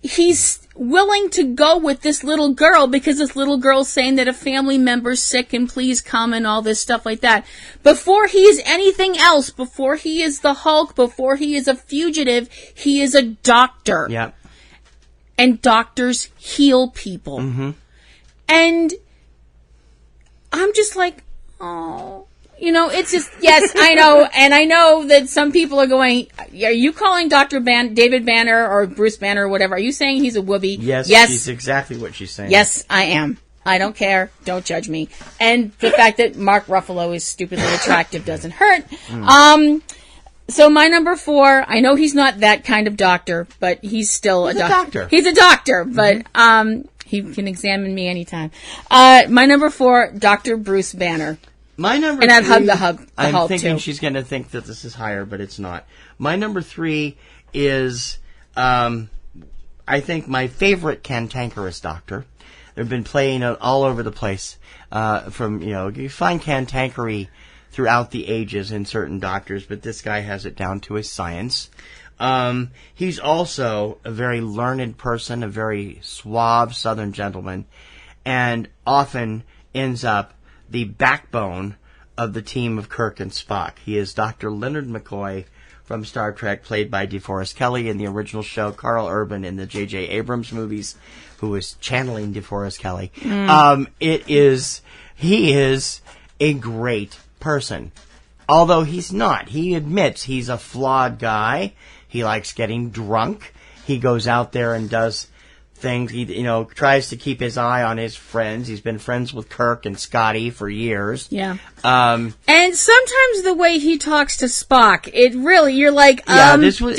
he's willing to go with this little girl because this little girl's saying that a family member's sick and please come and all this stuff like that. Before he is anything else, before he is the Hulk, before he is a fugitive, he is a doctor. Yeah. And doctors heal people. Mm-hmm. And I'm just like, oh. It's just, yes, I know, and I know that some people are going, are you calling Dr. David Banner or Bruce Banner or whatever, are you saying he's a woobie? Yes, she's exactly what she's saying. Yes, I am. I don't care. Don't judge me. And the fact that Mark Ruffalo is stupidly attractive doesn't hurt. So my number 4, I know he's not that kind of doctor, but he's still he's a doctor. He's a doctor, but he can examine me anytime. My number 4, Dr. Bruce Banner. My number and 3, I'd hug the Hulk I'm thinking too. She's going to think that this is higher, but it's not. My number 3 is, I think, my favorite cantankerous doctor. They've been playing all over the place. You find cantankery throughout the ages in certain doctors, but this guy has it down to a science. He's also a very learned person, a very suave Southern gentleman, and often ends up the backbone of the team of Kirk and Spock. He is Dr. Leonard McCoy from Star Trek, played by DeForest Kelley in the original show, Carl Urban in the J.J. Abrams movies, who was channeling DeForest Kelley. He is a great person. Although he's not. He admits he's a flawed guy. He likes getting drunk. He goes out there and does things. He, tries to keep his eye on his friends. He's been friends with Kirk and Scotty for years. Yeah. And sometimes the way he talks to Spock, it really, you're like, this was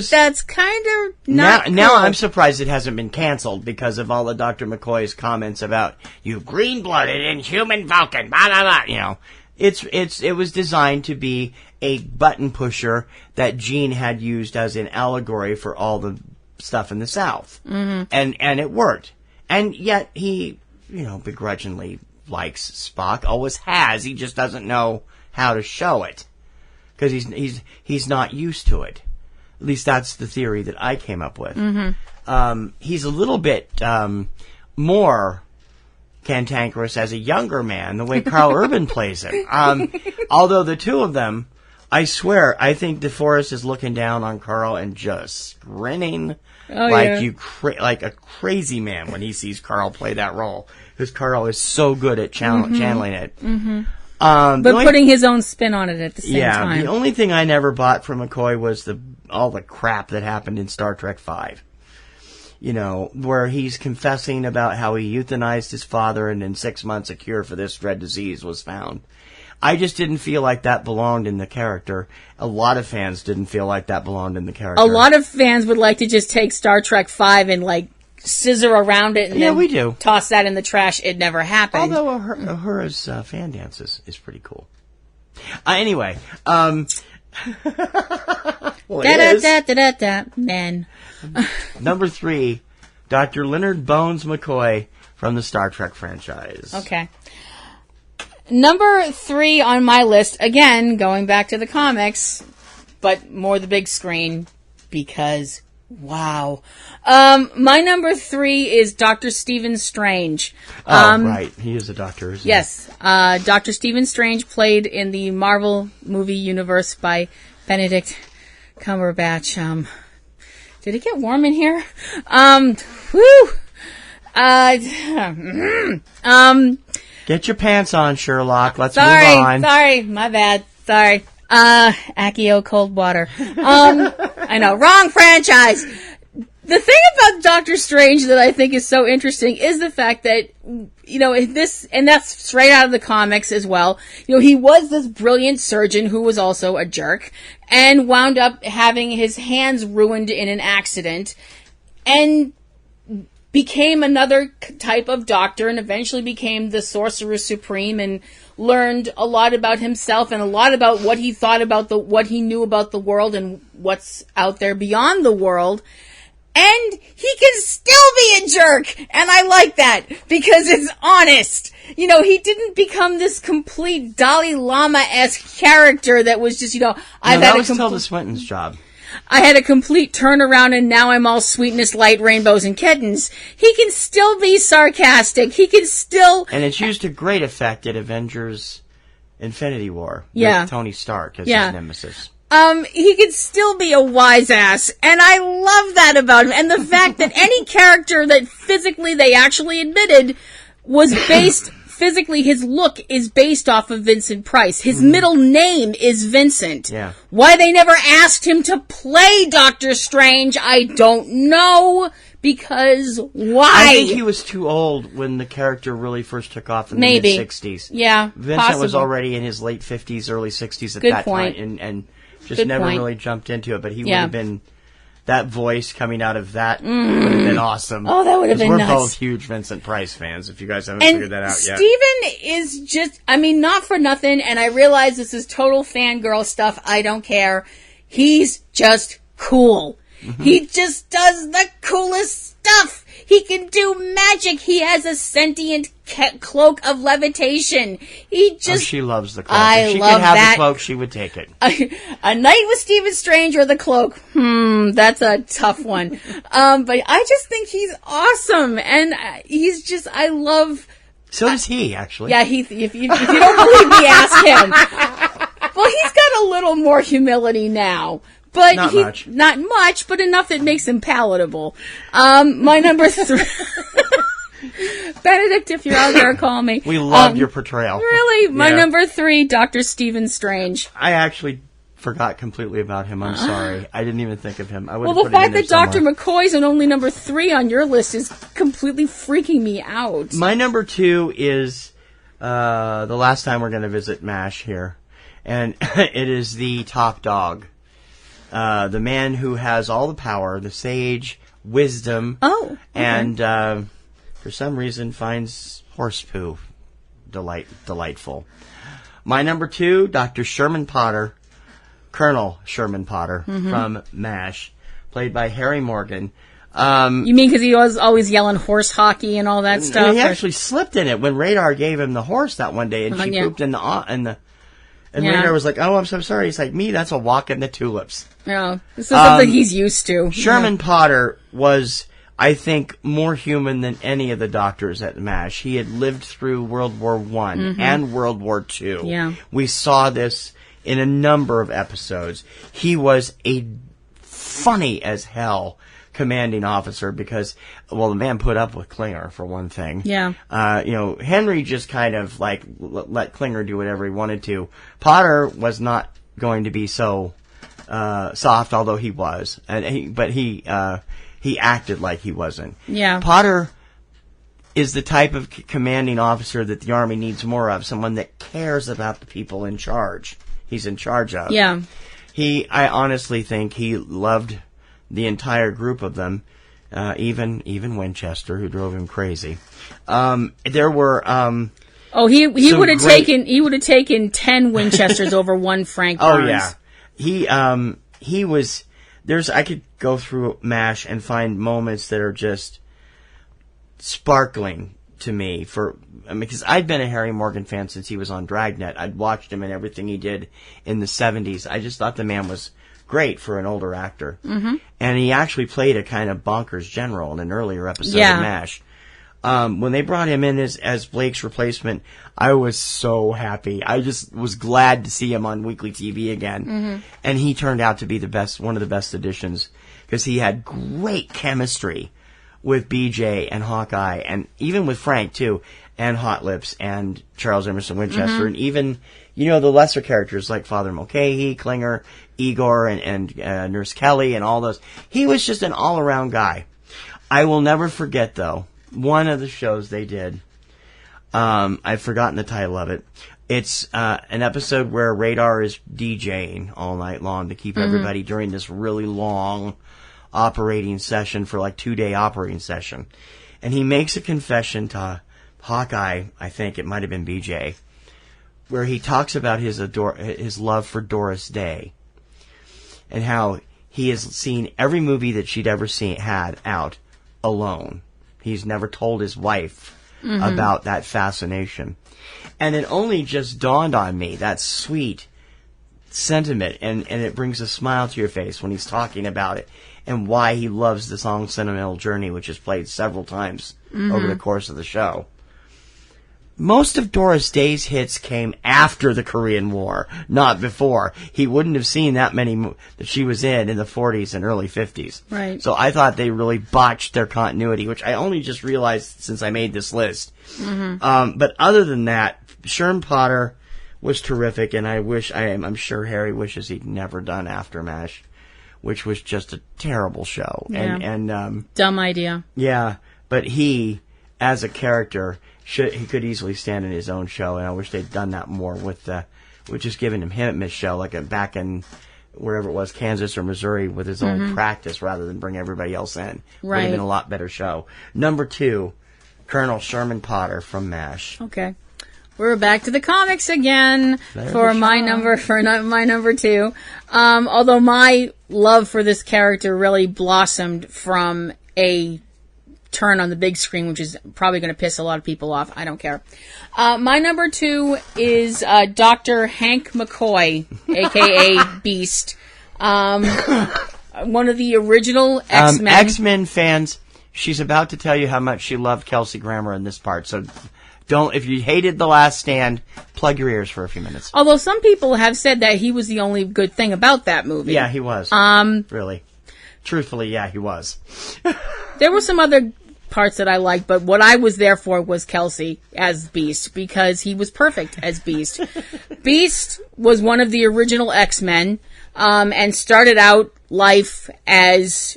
that's kind of not cool. Now I'm surprised it hasn't been canceled because of all of Dr. McCoy's comments about, you green-blooded inhuman Vulcan, blah, blah, blah, It was designed to be a button pusher that Gene had used as an allegory for all the stuff in the South. Mm-hmm. And it worked. And yet he, begrudgingly likes Spock, always has. He just doesn't know how to show it. Because he's not used to it. At least that's the theory that I came up with. Mm-hmm. He's a little bit more cantankerous as a younger man, the way Carl Urban plays him. Although the two of them, I swear, I think DeForest is looking down on Carl and just grinning like a crazy man when he sees Carl play that role. Because Carl is so good at channeling it. Mm-hmm. But putting his own spin on it at the same time. Yeah, the only thing I never bought from McCoy was all the crap that happened in Star Trek V. Where he's confessing about how he euthanized his father and in 6 months a cure for this dread disease was found. I just didn't feel like that belonged in the character. A lot of fans didn't feel like that belonged in the character. A lot of fans would like to just take Star Trek V and scissor around it and we do. Toss that in the trash. It never happened. Although Uhura's fan dance is pretty cool. Anyway, well, men. Number 3, Dr. Leonard Bones McCoy from the Star Trek franchise. Okay. Number 3 on my list, again, going back to the comics, but more the big screen, because, wow. My number 3 is Dr. Stephen Strange. Right. He is a doctor, isn't he? Yes. Dr. Stephen Strange, played in the Marvel movie universe by Benedict Cumberbatch. Did it get warm in here? Get your pants on, Sherlock. Let's move on. Sorry, my bad. Sorry. Accio Cold Water. I know, wrong franchise. The thing about Doctor Strange that I think is so interesting is the fact that, and that's straight out of the comics as well. He was this brilliant surgeon who was also a jerk and wound up having his hands ruined in an accident and became another type of doctor and eventually became the Sorcerer Supreme and learned a lot about himself and a lot about what he thought about what he knew about the world and what's out there beyond the world. And he can still be a jerk, and I like that, because it's honest. He didn't become this complete Dalai Lama-esque character that was just, that was Tilda Swinton's job. I had a complete turnaround, and now I'm all sweetness, light, rainbows, and kittens. He can still be sarcastic. He can still... And it's used to great effect at Avengers Infinity War. Yeah. With Tony Stark as his nemesis. He could still be a wise ass, and I love that about him. And the fact that any character that physically they actually admitted was based, physically his look is based off of Vincent Price. His middle name is Vincent. Yeah. Why they never asked him to play Doctor Strange, I don't know. Because why? I think he was too old when the character really first took off in the mid-60s. Yeah, Vincent was already in his late 50s, early 60s at that time, and just never really jumped into it. But he would have been, that voice coming out of that would have been awesome. Oh, that would have been nuts. We're both huge Vincent Price fans, if you guys haven't figured that out yet. Steven is just, not for nothing, and I realize this is total fangirl stuff. I don't care. He's just cool. Mm-hmm. He just does the coolest stuff. He can do magic. He has a sentient cloak of levitation. She loves the cloak. If she could have the cloak, she would take it. A night with Stephen Strange or the cloak? That's a tough one. But I just think he's awesome. And he's just, I love... So does he, actually. Yeah, if you don't believe me, ask him. Well, he's got a little more humility now. But not much, but enough that makes him palatable. My number 3... Benedict, if you're out there, call me. We love your portrayal. Really? My number 3, Dr. Stephen Strange. I actually forgot completely about him. I'm sorry. I didn't even think of him. The fact that Dr. McCoy's an only number 3 on your list is completely freaking me out. My number 2 is the last time we're going to visit MASH here. And it is the top dog. The man who has all the power, the sage, wisdom, and for some reason finds horse poo delightful. My number 2, Dr. Sherman Potter, Colonel Sherman Potter from MASH, played by Harry Morgan. You mean because he was always yelling horse hockey and all that stuff? He actually slipped in it when Radar gave him the horse that one day, and she pooped in the. And Radar was like, "Oh, I'm so sorry." He's like, "Me, that's a walk in the tulips." No, this is something he's used to. Sherman Potter was, I think, more human than any of the doctors at MASH. He had lived through World War I and World War II. Yeah. We saw this in a number of episodes. He was a funny as hell commanding officer because, well, the man put up with Klinger, for one thing. Yeah. Henry just kind of, let Klinger do whatever he wanted to. Potter was not going to be so soft, although he was. But he acted like he wasn't. Yeah. Potter is the type of commanding officer that the Army needs more of, someone that cares about the people in charge. He's in charge of. Yeah. I honestly think he loved the entire group of them, even Winchester, who drove him crazy. There were he would have taken 10 Winchesters over one Frank Barnes. Oh yeah, he was. I could go through MASH and find moments that are just sparkling to me because I'd been a Harry Morgan fan since he was on Dragnet. I'd watched him and everything he did in the 70s. I just thought the man was great for an older actor. Mm-hmm. And he actually played a kind of bonkers general in an earlier episode of MASH. When they brought him in as Blake's replacement, I was so happy. I just was glad to see him on weekly TV again. Mm-hmm. And he turned out to be one of the best additions because he had great chemistry with BJ and Hawkeye and even with Frank too. and Hot Lips and Charles Emerson Winchester, and even, the lesser characters like Father Mulcahy, Klinger, Igor, and Nurse Kelly, and all those. He was just an all-around guy. I will never forget, though, one of the shows they did. I've forgotten the title of it. It's an episode where Radar is DJing all night long to keep everybody during this really long operating session for like 2-day operating session. And he makes a confession to Hawkeye, I think it might have been BJ, where he talks about his love for Doris Day and how he has seen every movie that she'd ever had out alone. He's never told his wife about that fascination. And it only just dawned on me, that sweet sentiment, and it brings a smile to your face when he's talking about it and why he loves the song Sentimental Journey, which is played several times over the course of the show. Most of Doris Day's hits came after the Korean War, not before. He wouldn't have seen that many that she was in the 40s and early 50s. Right. So I thought they really botched their continuity, which I only just realized since I made this list. But other than that, Sherm Potter was terrific, and I'm sure Harry wishes he'd never done Aftermath, which was just a terrible show. Yeah. And dumb idea. Yeah, but he, as a character, he could easily stand in his own show, and I wish they'd done that more with just giving him his show, like back in wherever it was, Kansas or Missouri, with his own practice rather than bring everybody else in. Would have been a lot better show. Number 2, Colonel Sherman Potter from MASH. Okay. We're back to the comics again for my number 2. Although my love for this character really blossomed from a turn on the big screen, which is probably going to piss a lot of people off. I don't care. My number 2 is Dr. Hank McCoy, a.k.a. Beast. One of the original X-Men. X-Men fans, she's about to tell you how much she loved Kelsey Grammer in this part, so if you hated The Last Stand, plug your ears for a few minutes. Although some people have said that he was the only good thing about that movie. Yeah, he was. Really. Truthfully, yeah, he was. There were some other parts that I liked, but what I was there for was Kelsey as Beast, because he was perfect as Beast. Beast was one of the original X-Men, and started out life as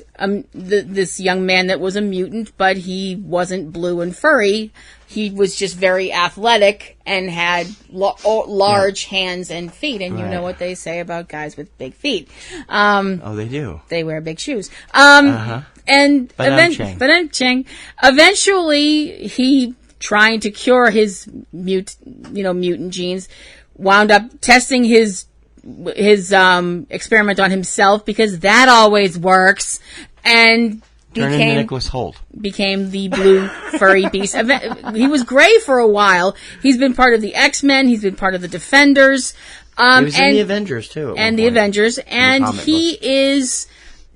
this young man that was a mutant, but he wasn't blue and furry. He was just very athletic and had large hands and feet, and you know what they say about guys with big feet. They do. They wear big shoes. And eventually, he, trying to cure his mutant genes, wound up testing his experiment on himself, because that always works, and Nicholas Hoult became the blue furry beast. He was gray for a while. He's been part of the X-Men. He's been part of the Defenders. He was in the Avengers too. Avengers, and he is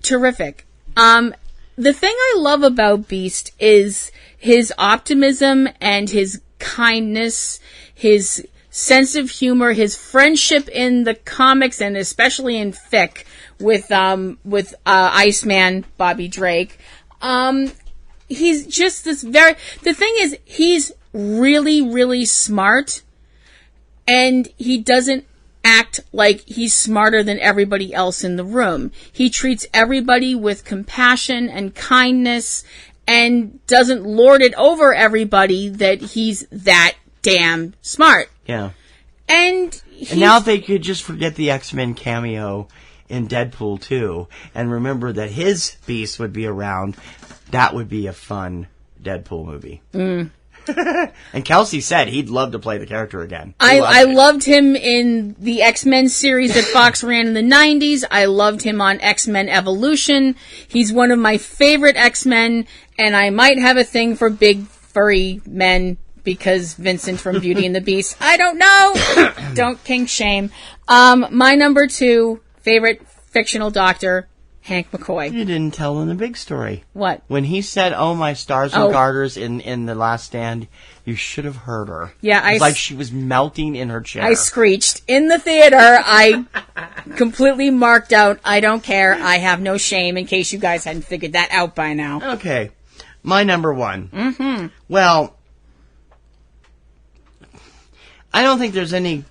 terrific. The thing I love about Beast is his optimism and his kindness, his sense of humor, his friendship in the comics, and especially in fic with Iceman Bobby Drake. He's just the thing is, he's really, really smart, and he doesn't act like he's smarter than everybody else in the room. He treats everybody with compassion and kindness, and doesn't lord it over everybody that he's that damn smart. Yeah. And now if they could just forget the X-Men cameo in Deadpool 2 and remember that his Beast would be around, that would be a fun Deadpool movie. And Kelsey said he'd love to play the character again. I loved him in the X-Men series that Fox ran in the 90s. I loved him on X-Men Evolution. He's one of my favorite X-Men, and I might have a thing for big furry men because Vincent from Beauty and the Beast. I don't know. Don't kink shame. My number 2 favorite fictional doctor, Hank McCoy. You didn't tell them the big story. What? When he said, "Oh, my stars and garters" in The Last Stand, you should have heard her. Yeah, it was like she was melting in her chair. I screeched in the theater. I completely marked out, I don't care, I have no shame, in case you guys hadn't figured that out by now. Okay. My number 1. Well, I don't think there's any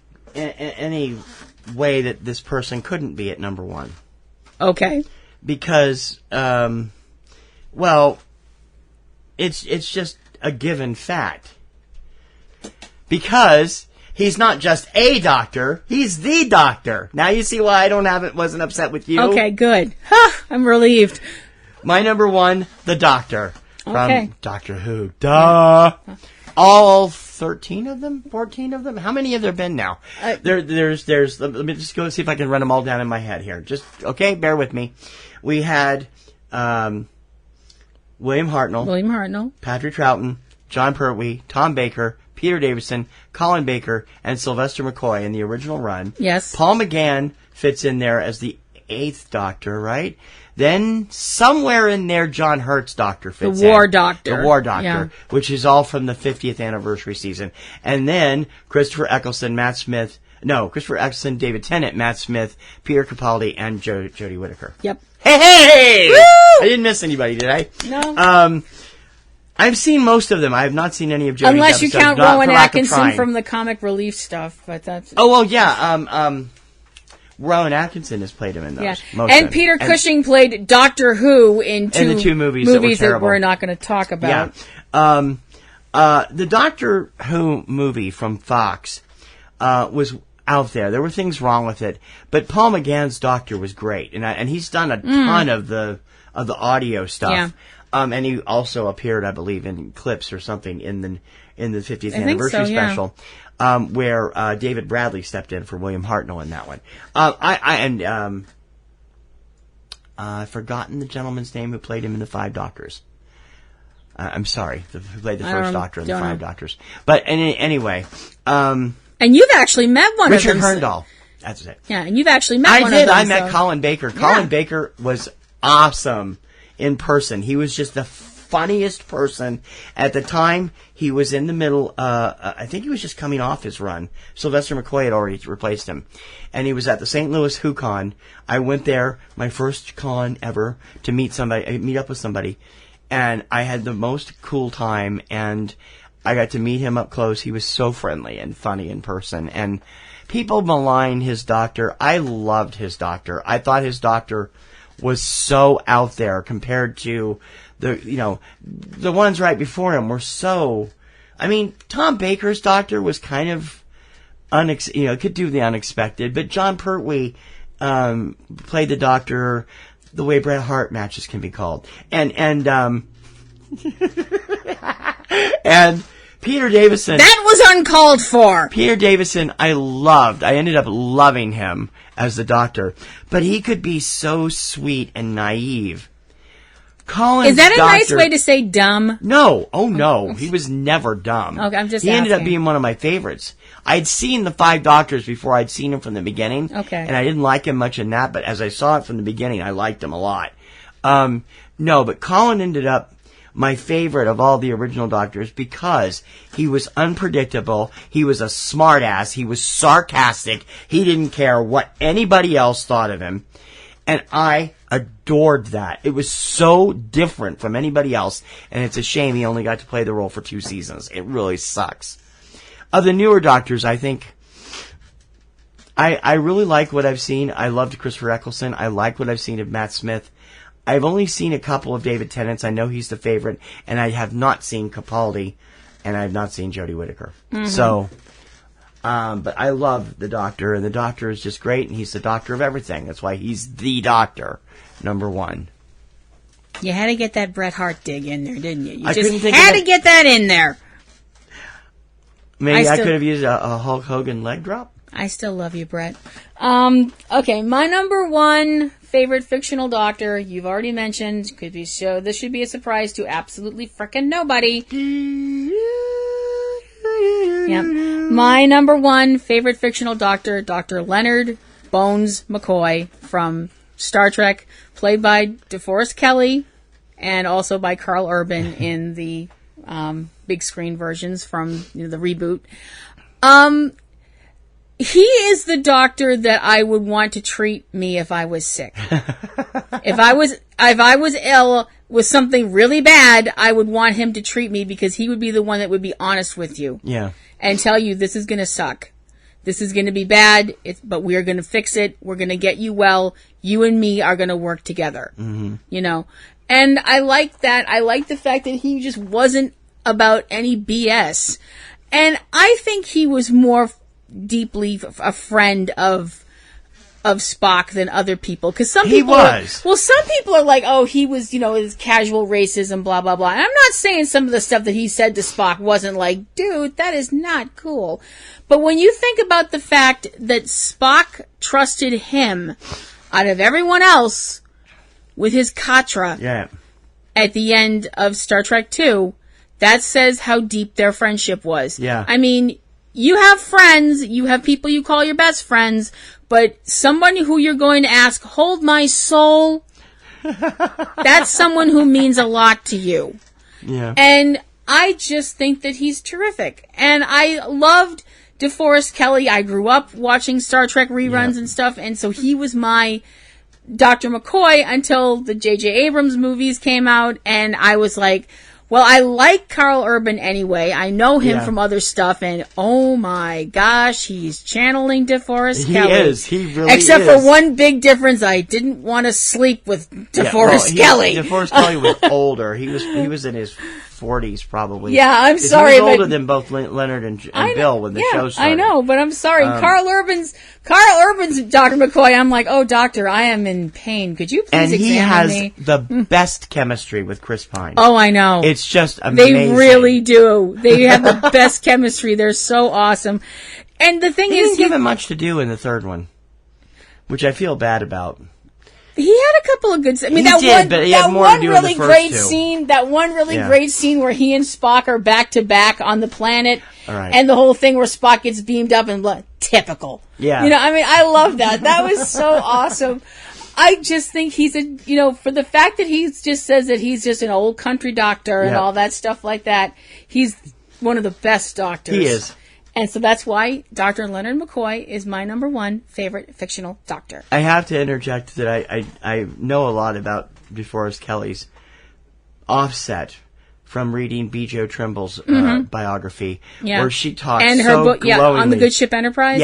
way that this person couldn't be at number one. Okay. Because, well, it's just a given fact. Because he's not just a doctor, he's the doctor. Now you see why I wasn't upset with you. Okay, good. I'm relieved. My number one, the Doctor. Okay. From Doctor Who. Duh. All 13 of them? 14 of them? How many have there been now? There's, let me just go see if I can run them all down in my head here. Just, okay, bear with me. We had, William Hartnell. Patrick Troughton, John Pertwee, Tom Baker, Peter Davison, Colin Baker, and Sylvester McCoy in the original run. Yes. Paul McGann fits in there as the 8th Doctor, right? Then somewhere in there, John Hurt's Doctor fits in. The War Doctor. The War Doctor, yeah. which is all from the 50th anniversary season. And then Christopher Eccleston, David Tennant, Matt Smith, Peter Capaldi, and Jodie Whittaker. Yep. Hey! Woo! I didn't miss anybody, did I? No. I've seen most of them. I have not seen any of Jodie's Unless you episodes, count not Rowan for lack of Atkinson trying. from the comic relief stuff, but that's... Oh, well, yeah. Rowan Atkinson has played him in those. Yeah. Most And of them. Peter Cushing played Doctor Who in the two movies that were terrible. we're not going to talk about. Yeah. The Doctor Who movie from Fox was out there. There were things wrong with it, but Paul McGann's Doctor was great, and he's done a ton of the audio stuff. Yeah. And he also appeared, I believe, in clips or something in the 50th I think anniversary so, yeah. special, where David Bradley stepped in for William Hartnell in that one. I've forgotten the gentleman's name who played him in the Five Doctors. I'm sorry, who played the first Doctor in the Five Doctors. But anyway, And you've actually met one Richard of them. Herndal. That's it. Yeah, and you've actually met one I did. of them. I met Colin Baker. Colin Baker was awesome in person. He was just the funniest person. At the time, he was in the middle, I think he was just coming off his run. Sylvester McCoy had already replaced him. And he was at the St. Louis Who Con. I went there, my first con ever, to meet up with somebody. And I had the most cool time, and I got to meet him up close. He was so friendly and funny in person. And people malign his Doctor. I loved his Doctor. I thought his Doctor was so out there compared to the ones right before him were so. I mean, Tom Baker's Doctor was kind of could do the unexpected, but John Pertwee played the Doctor the way Bret Hart matches can be called, and Peter Davison. That was uncalled for. Peter Davison, I ended up loving him as the Doctor, but he could be so sweet and naive. Colin's Is that a nice Doctor, way to say dumb? No. Oh, no. He was never dumb. Okay, I'm just He ended up asking. being one of my favorites. I'd seen the Five Doctors before I'd seen him from the beginning. Okay. And I didn't like him much in that, but as I saw it from the beginning, I liked him a lot. No, but Colin ended up my favorite of all the original Doctors because he was unpredictable. He was a smartass. He was sarcastic. He didn't care what anybody else thought of him. And I adored that. It was so different from anybody else, and it's a shame he only got to play the role for 2 seasons. It really sucks. Of the newer Doctors, I think I really like what I've seen. I loved Christopher Eccleston. I like what I've seen of Matt Smith. I've only seen a couple of David Tennant's. I know he's the favorite, and I have not seen Capaldi, and I have not seen Jodie Whittaker. Mm-hmm. So, but I love the Doctor, and the Doctor is just great, and he's the Doctor of everything. That's why he's the Doctor, number one. You had to get that Bret Hart dig in there, didn't you? You I just couldn't think had of to get that in there. Maybe I could have used a Hulk Hogan leg drop. I still love you, Brett. Okay, my number one favorite fictional Doctor, you've already mentioned, could be so. This should be a surprise to absolutely frickin' nobody. Yep. My number one favorite fictional Doctor, Dr. Leonard Bones McCoy from Star Trek, played by DeForest Kelley, and also by Carl Urban in the big screen versions from the reboot. He is the Doctor that I would want to treat me if I was sick. If I was ill, with something really bad, I would want him to treat me because he would be the one that would be honest with you. Yeah. And tell you, this is going to suck. This is going to be bad, but we are going to fix it. We're going to get you well. You and me are going to work together. Mm-hmm. You know? And I like that. I like the fact that he just wasn't about any BS. And I think he was more deeply a friend of Spock than other people. Because some people some people are like, oh, he was, his casual racism, blah, blah, blah. And I'm not saying some of the stuff that he said to Spock wasn't like, dude, that is not cool. But when you think about the fact that Spock trusted him out of everyone else with his Katra at the end of Star Trek II, that says how deep their friendship was. Yeah. I mean, you have friends, you have people you call your best friends, but somebody who you're going to ask, hold my soul, that's someone who means a lot to you. Yeah. And I just think that he's terrific. And I loved DeForest Kelley. I grew up watching Star Trek reruns and stuff, and so he was my Dr. McCoy until the J.J. Abrams movies came out, and I was like, well, I like Carl Urban anyway. I know him from other stuff, and oh my gosh, he's channeling DeForest Kelley. He is. He really Except is. for one big difference, I didn't want to sleep with DeForest Kelley. DeForest Kelley was older. He was in his 40s probably. Yeah, I'm sorry. He was older than both Leonard and Bill when the show started. I know, but I'm sorry. Carl Urban's Dr. McCoy. I'm like, oh, doctor, I am in pain. Could you please examine me? And he has the best chemistry with Chris Pine. Oh, I know. It's just amazing. They really do. They have the best chemistry. They're so awesome. And the thing he is, didn't give him much to do in the third one, which I feel bad about. He had a couple of good. I mean, That one really great scene where he and Spock are back to back on the planet, and the whole thing where Spock gets beamed up and typical. Yeah, I mean, I love that. That was so awesome. I just think he's for the fact that he just says that he's just an old country doctor and all that stuff like that. He's one of the best doctors. He is. And so that's why Dr. Leonard McCoy is my number one favorite fictional doctor. I have to interject that I know a lot about DeForest Kelley's offset from reading B.J. Trimble's biography, where she talks and her so book, glowingly. on the Good Ship Enterprise.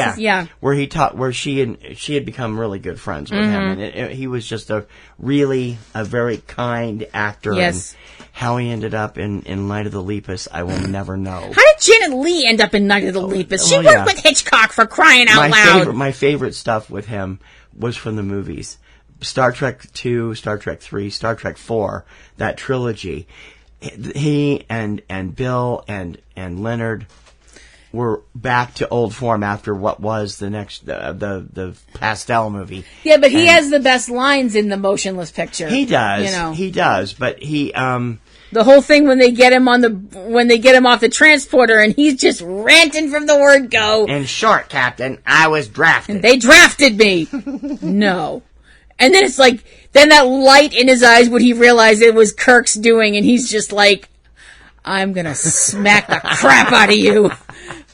Where she had become really good friends with him, and he was just a very kind actor. Yes. And how he ended up in Night of the Lepus, I will never know. How did Janet Leigh end up in Night of the Lepus? She worked with Hitchcock, for crying out loud. My favorite stuff with him was from the movies. Star Trek II, Star Trek III, Star Trek IV, that trilogy. He and Bill and Leonard were back to old form after what was the next the Pastel movie. Yeah, but he has the best lines in the Motionless Picture. He does. He does. But he the whole thing when they get him off the transporter and he's just ranting from the word go. In short, Captain, I was drafted. And they drafted me. No. And then it's like, then that light in his eyes when he realized it was Kirk's doing, and he's just like, I'm gonna smack the crap out of you.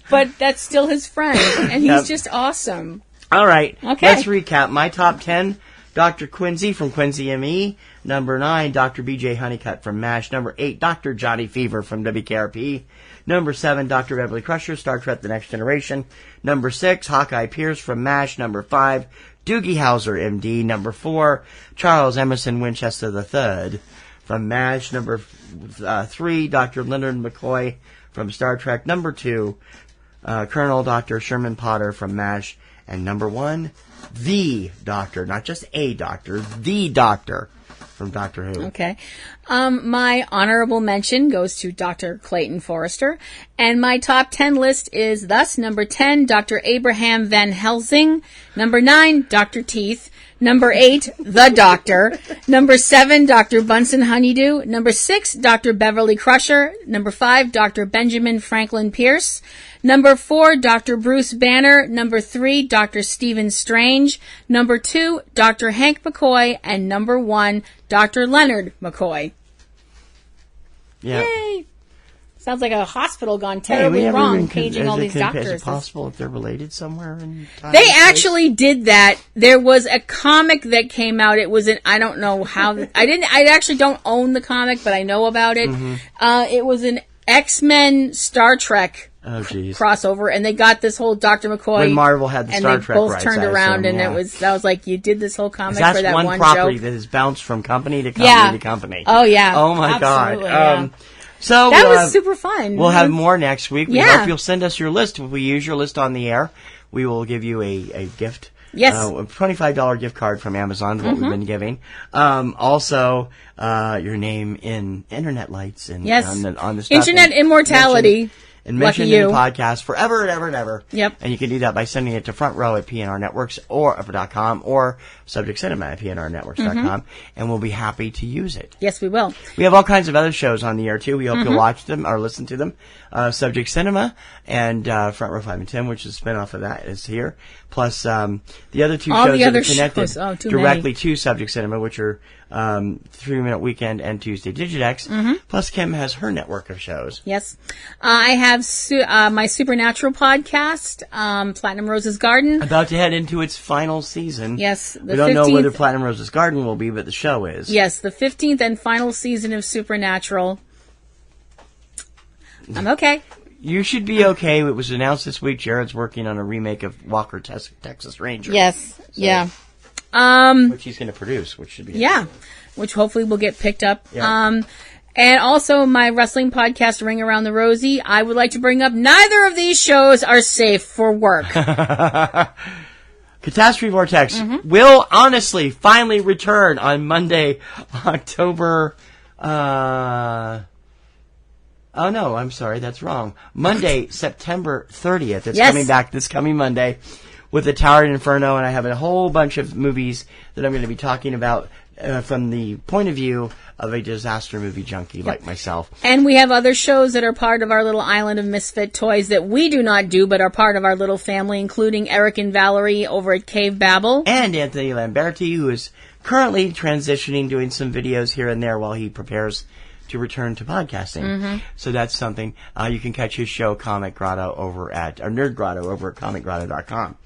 But that's still his friend, and he's just awesome. All right, okay. Let's recap. My top 10, Dr. Quincy from Quincy M.E., number 9, Dr. B.J. Honeycutt from MASH, number 8, Dr. Johnny Fever from WKRP, number 7, Dr. Beverly Crusher, Star Trek The Next Generation, number 6, Hawkeye Pierce from MASH, number 5, Doogie Howser, M.D., number 4, Charles Emerson Winchester III from MASH, number 3, Dr. Leonard McCoy from Star Trek, number 2, Colonel Dr. Sherman Potter from MASH, and number 1, the Doctor, not just a Doctor, the Doctor from Doctor Who. Okay. My honorable mention goes to Dr. Clayton Forrester. And my top 10 list is thus: number 10, Dr. Abraham Van Helsing. Number 9, Dr. Teeth. Number 8, The Doctor. Number 7, Dr. Bunsen Honeydew. Number 6, Dr. Beverly Crusher. Number 5, Dr. Benjamin Franklin Pierce. Number 4, Dr. Bruce Banner. Number 3, Dr. Stephen Strange. Number 2, Dr. Hank McCoy. And number 1, Dr. Leonard McCoy. Yeah. Yay! Sounds like a hospital gone Hey, terribly we never wrong, even paging all these doctors. Is it possible if they're related somewhere in time? They actually did that. There was a comic that came out. It was I don't know how. I actually don't own the comic, but I know about it. It was an X-Men Star Trek crossover, and they got this whole Dr. McCoy. When Marvel had the Star Trek both rights, turned around, assume, and I was like, you did this whole comic for that one one property joke. that has bounced from company to company to company. Oh yeah. Oh my God. Yeah. So that was super fun. We'll have more next week. We Yeah. hope you'll send us your list. If we use your list on the air, we will give you a gift. Yes. A $25 gift card from Amazon is what we've been giving. Also, your name in Internet Lights and on the stuff. Internet immortality. And mention in the podcast forever and ever and ever. Yep. And you can do that by sending it to frontrow@PNRNetworks .com or subjectcinema@PNRNetworks.com, and we'll be happy to use it. Yes, we will. We have all kinds of other shows on the air, too. We hope you'll watch them or listen to them. Subject Cinema and Front Row 5 and 10, which is a spinoff of that, is here. Plus the other two shows that are connected directly to Subject Cinema, which are 3-Minute Weekend and Tuesday Digidex. Plus Kim has her network of shows. Yes. I have my Supernatural podcast, Platinum Rose's Garden. About to head into its final season. Yes. We don't know whether Platinum Rose's Garden will be, but the show is. Yes, the 15th and final season of Supernatural. I'm okay. You should be okay. It was announced this week Jared's working on a remake of Walker, Texas Ranger. Yes. So, yeah. Which he's going to produce, which should be which hopefully will get picked up. Yeah. And also my wrestling podcast, Ring Around the Rosie. I would like to bring up neither of these shows are safe for work. Catastrophe Vortex will honestly finally return on Monday, October... Oh, no, I'm sorry, that's wrong. Monday, September 30th. It's coming back this coming Monday with the Towering Inferno, and I have a whole bunch of movies that I'm going to be talking about from the point of view of a disaster movie junkie like myself. And we have other shows that are part of our little island of misfit toys that we do not do, but are part of our little family, including Eric and Valerie over at Cavebabble. And Anthony Lamberti, who is currently transitioning, doing some videos here and there while he prepares to return to podcasting. So that's something. You can catch his show, Comic Grotto, over at Nerd Grotto over at comicgrotto.com.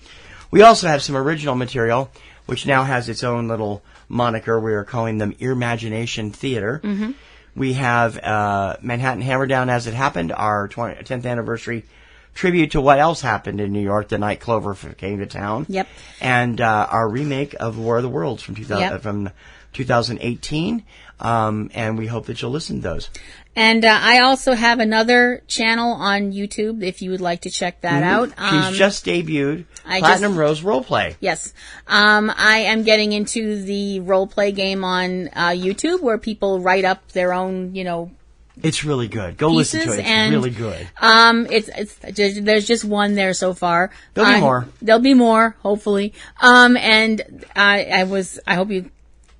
We also have some original material, which now has its own little moniker. We are calling them Imagination Theater. We have Manhattan Hammerdown As It Happened, our 10th anniversary tribute to what else happened in New York the night Clover came to town. Yep. And our remake of War of the Worlds from 2018. And we hope that you'll listen to those. And I also have another channel on YouTube if you would like to check that out. She's just debuted Platinum Rose Roleplay. Yes. I am getting into the roleplay game on YouTube where people write up their own, It's really good. Go listen to it. It's really good. There's just one there so far. There'll be more. There'll be more, hopefully. And I hope you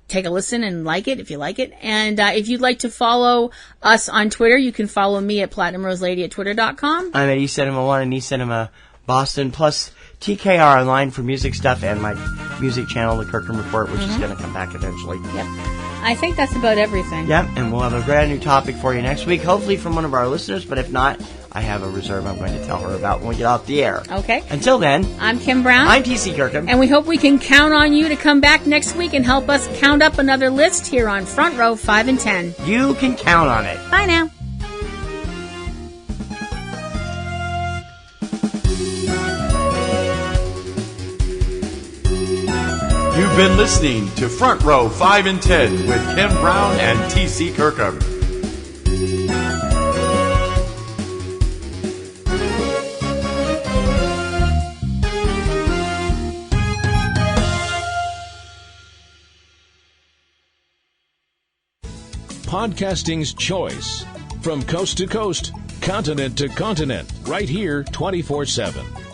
take a listen and like it if you like it. And if you'd like to follow us on Twitter, you can follow me at PlatinumRoseLady at Twitter.com. I'm at eCinemaOne and eCinemaBoston, plus TKR Online for music stuff and my music channel, The Kirkham Report, which is going to come back eventually. Yep. I think that's about everything. Yep, and we'll have a brand new topic for you next week, hopefully from one of our listeners, but if not, I have a reserve I'm going to tell her about when we get off the air. Okay. Until then, I'm Kim Brown. I'm TC Kirkham. And we hope we can count on you to come back next week and help us count up another list here on Front Row 5 and 10. You can count on it. Bye now. You've been listening to Front Row 5 and 10 with Kim Brown and TC Kirkham. Podcasting's choice. From coast to coast, continent to continent, right here 24/7.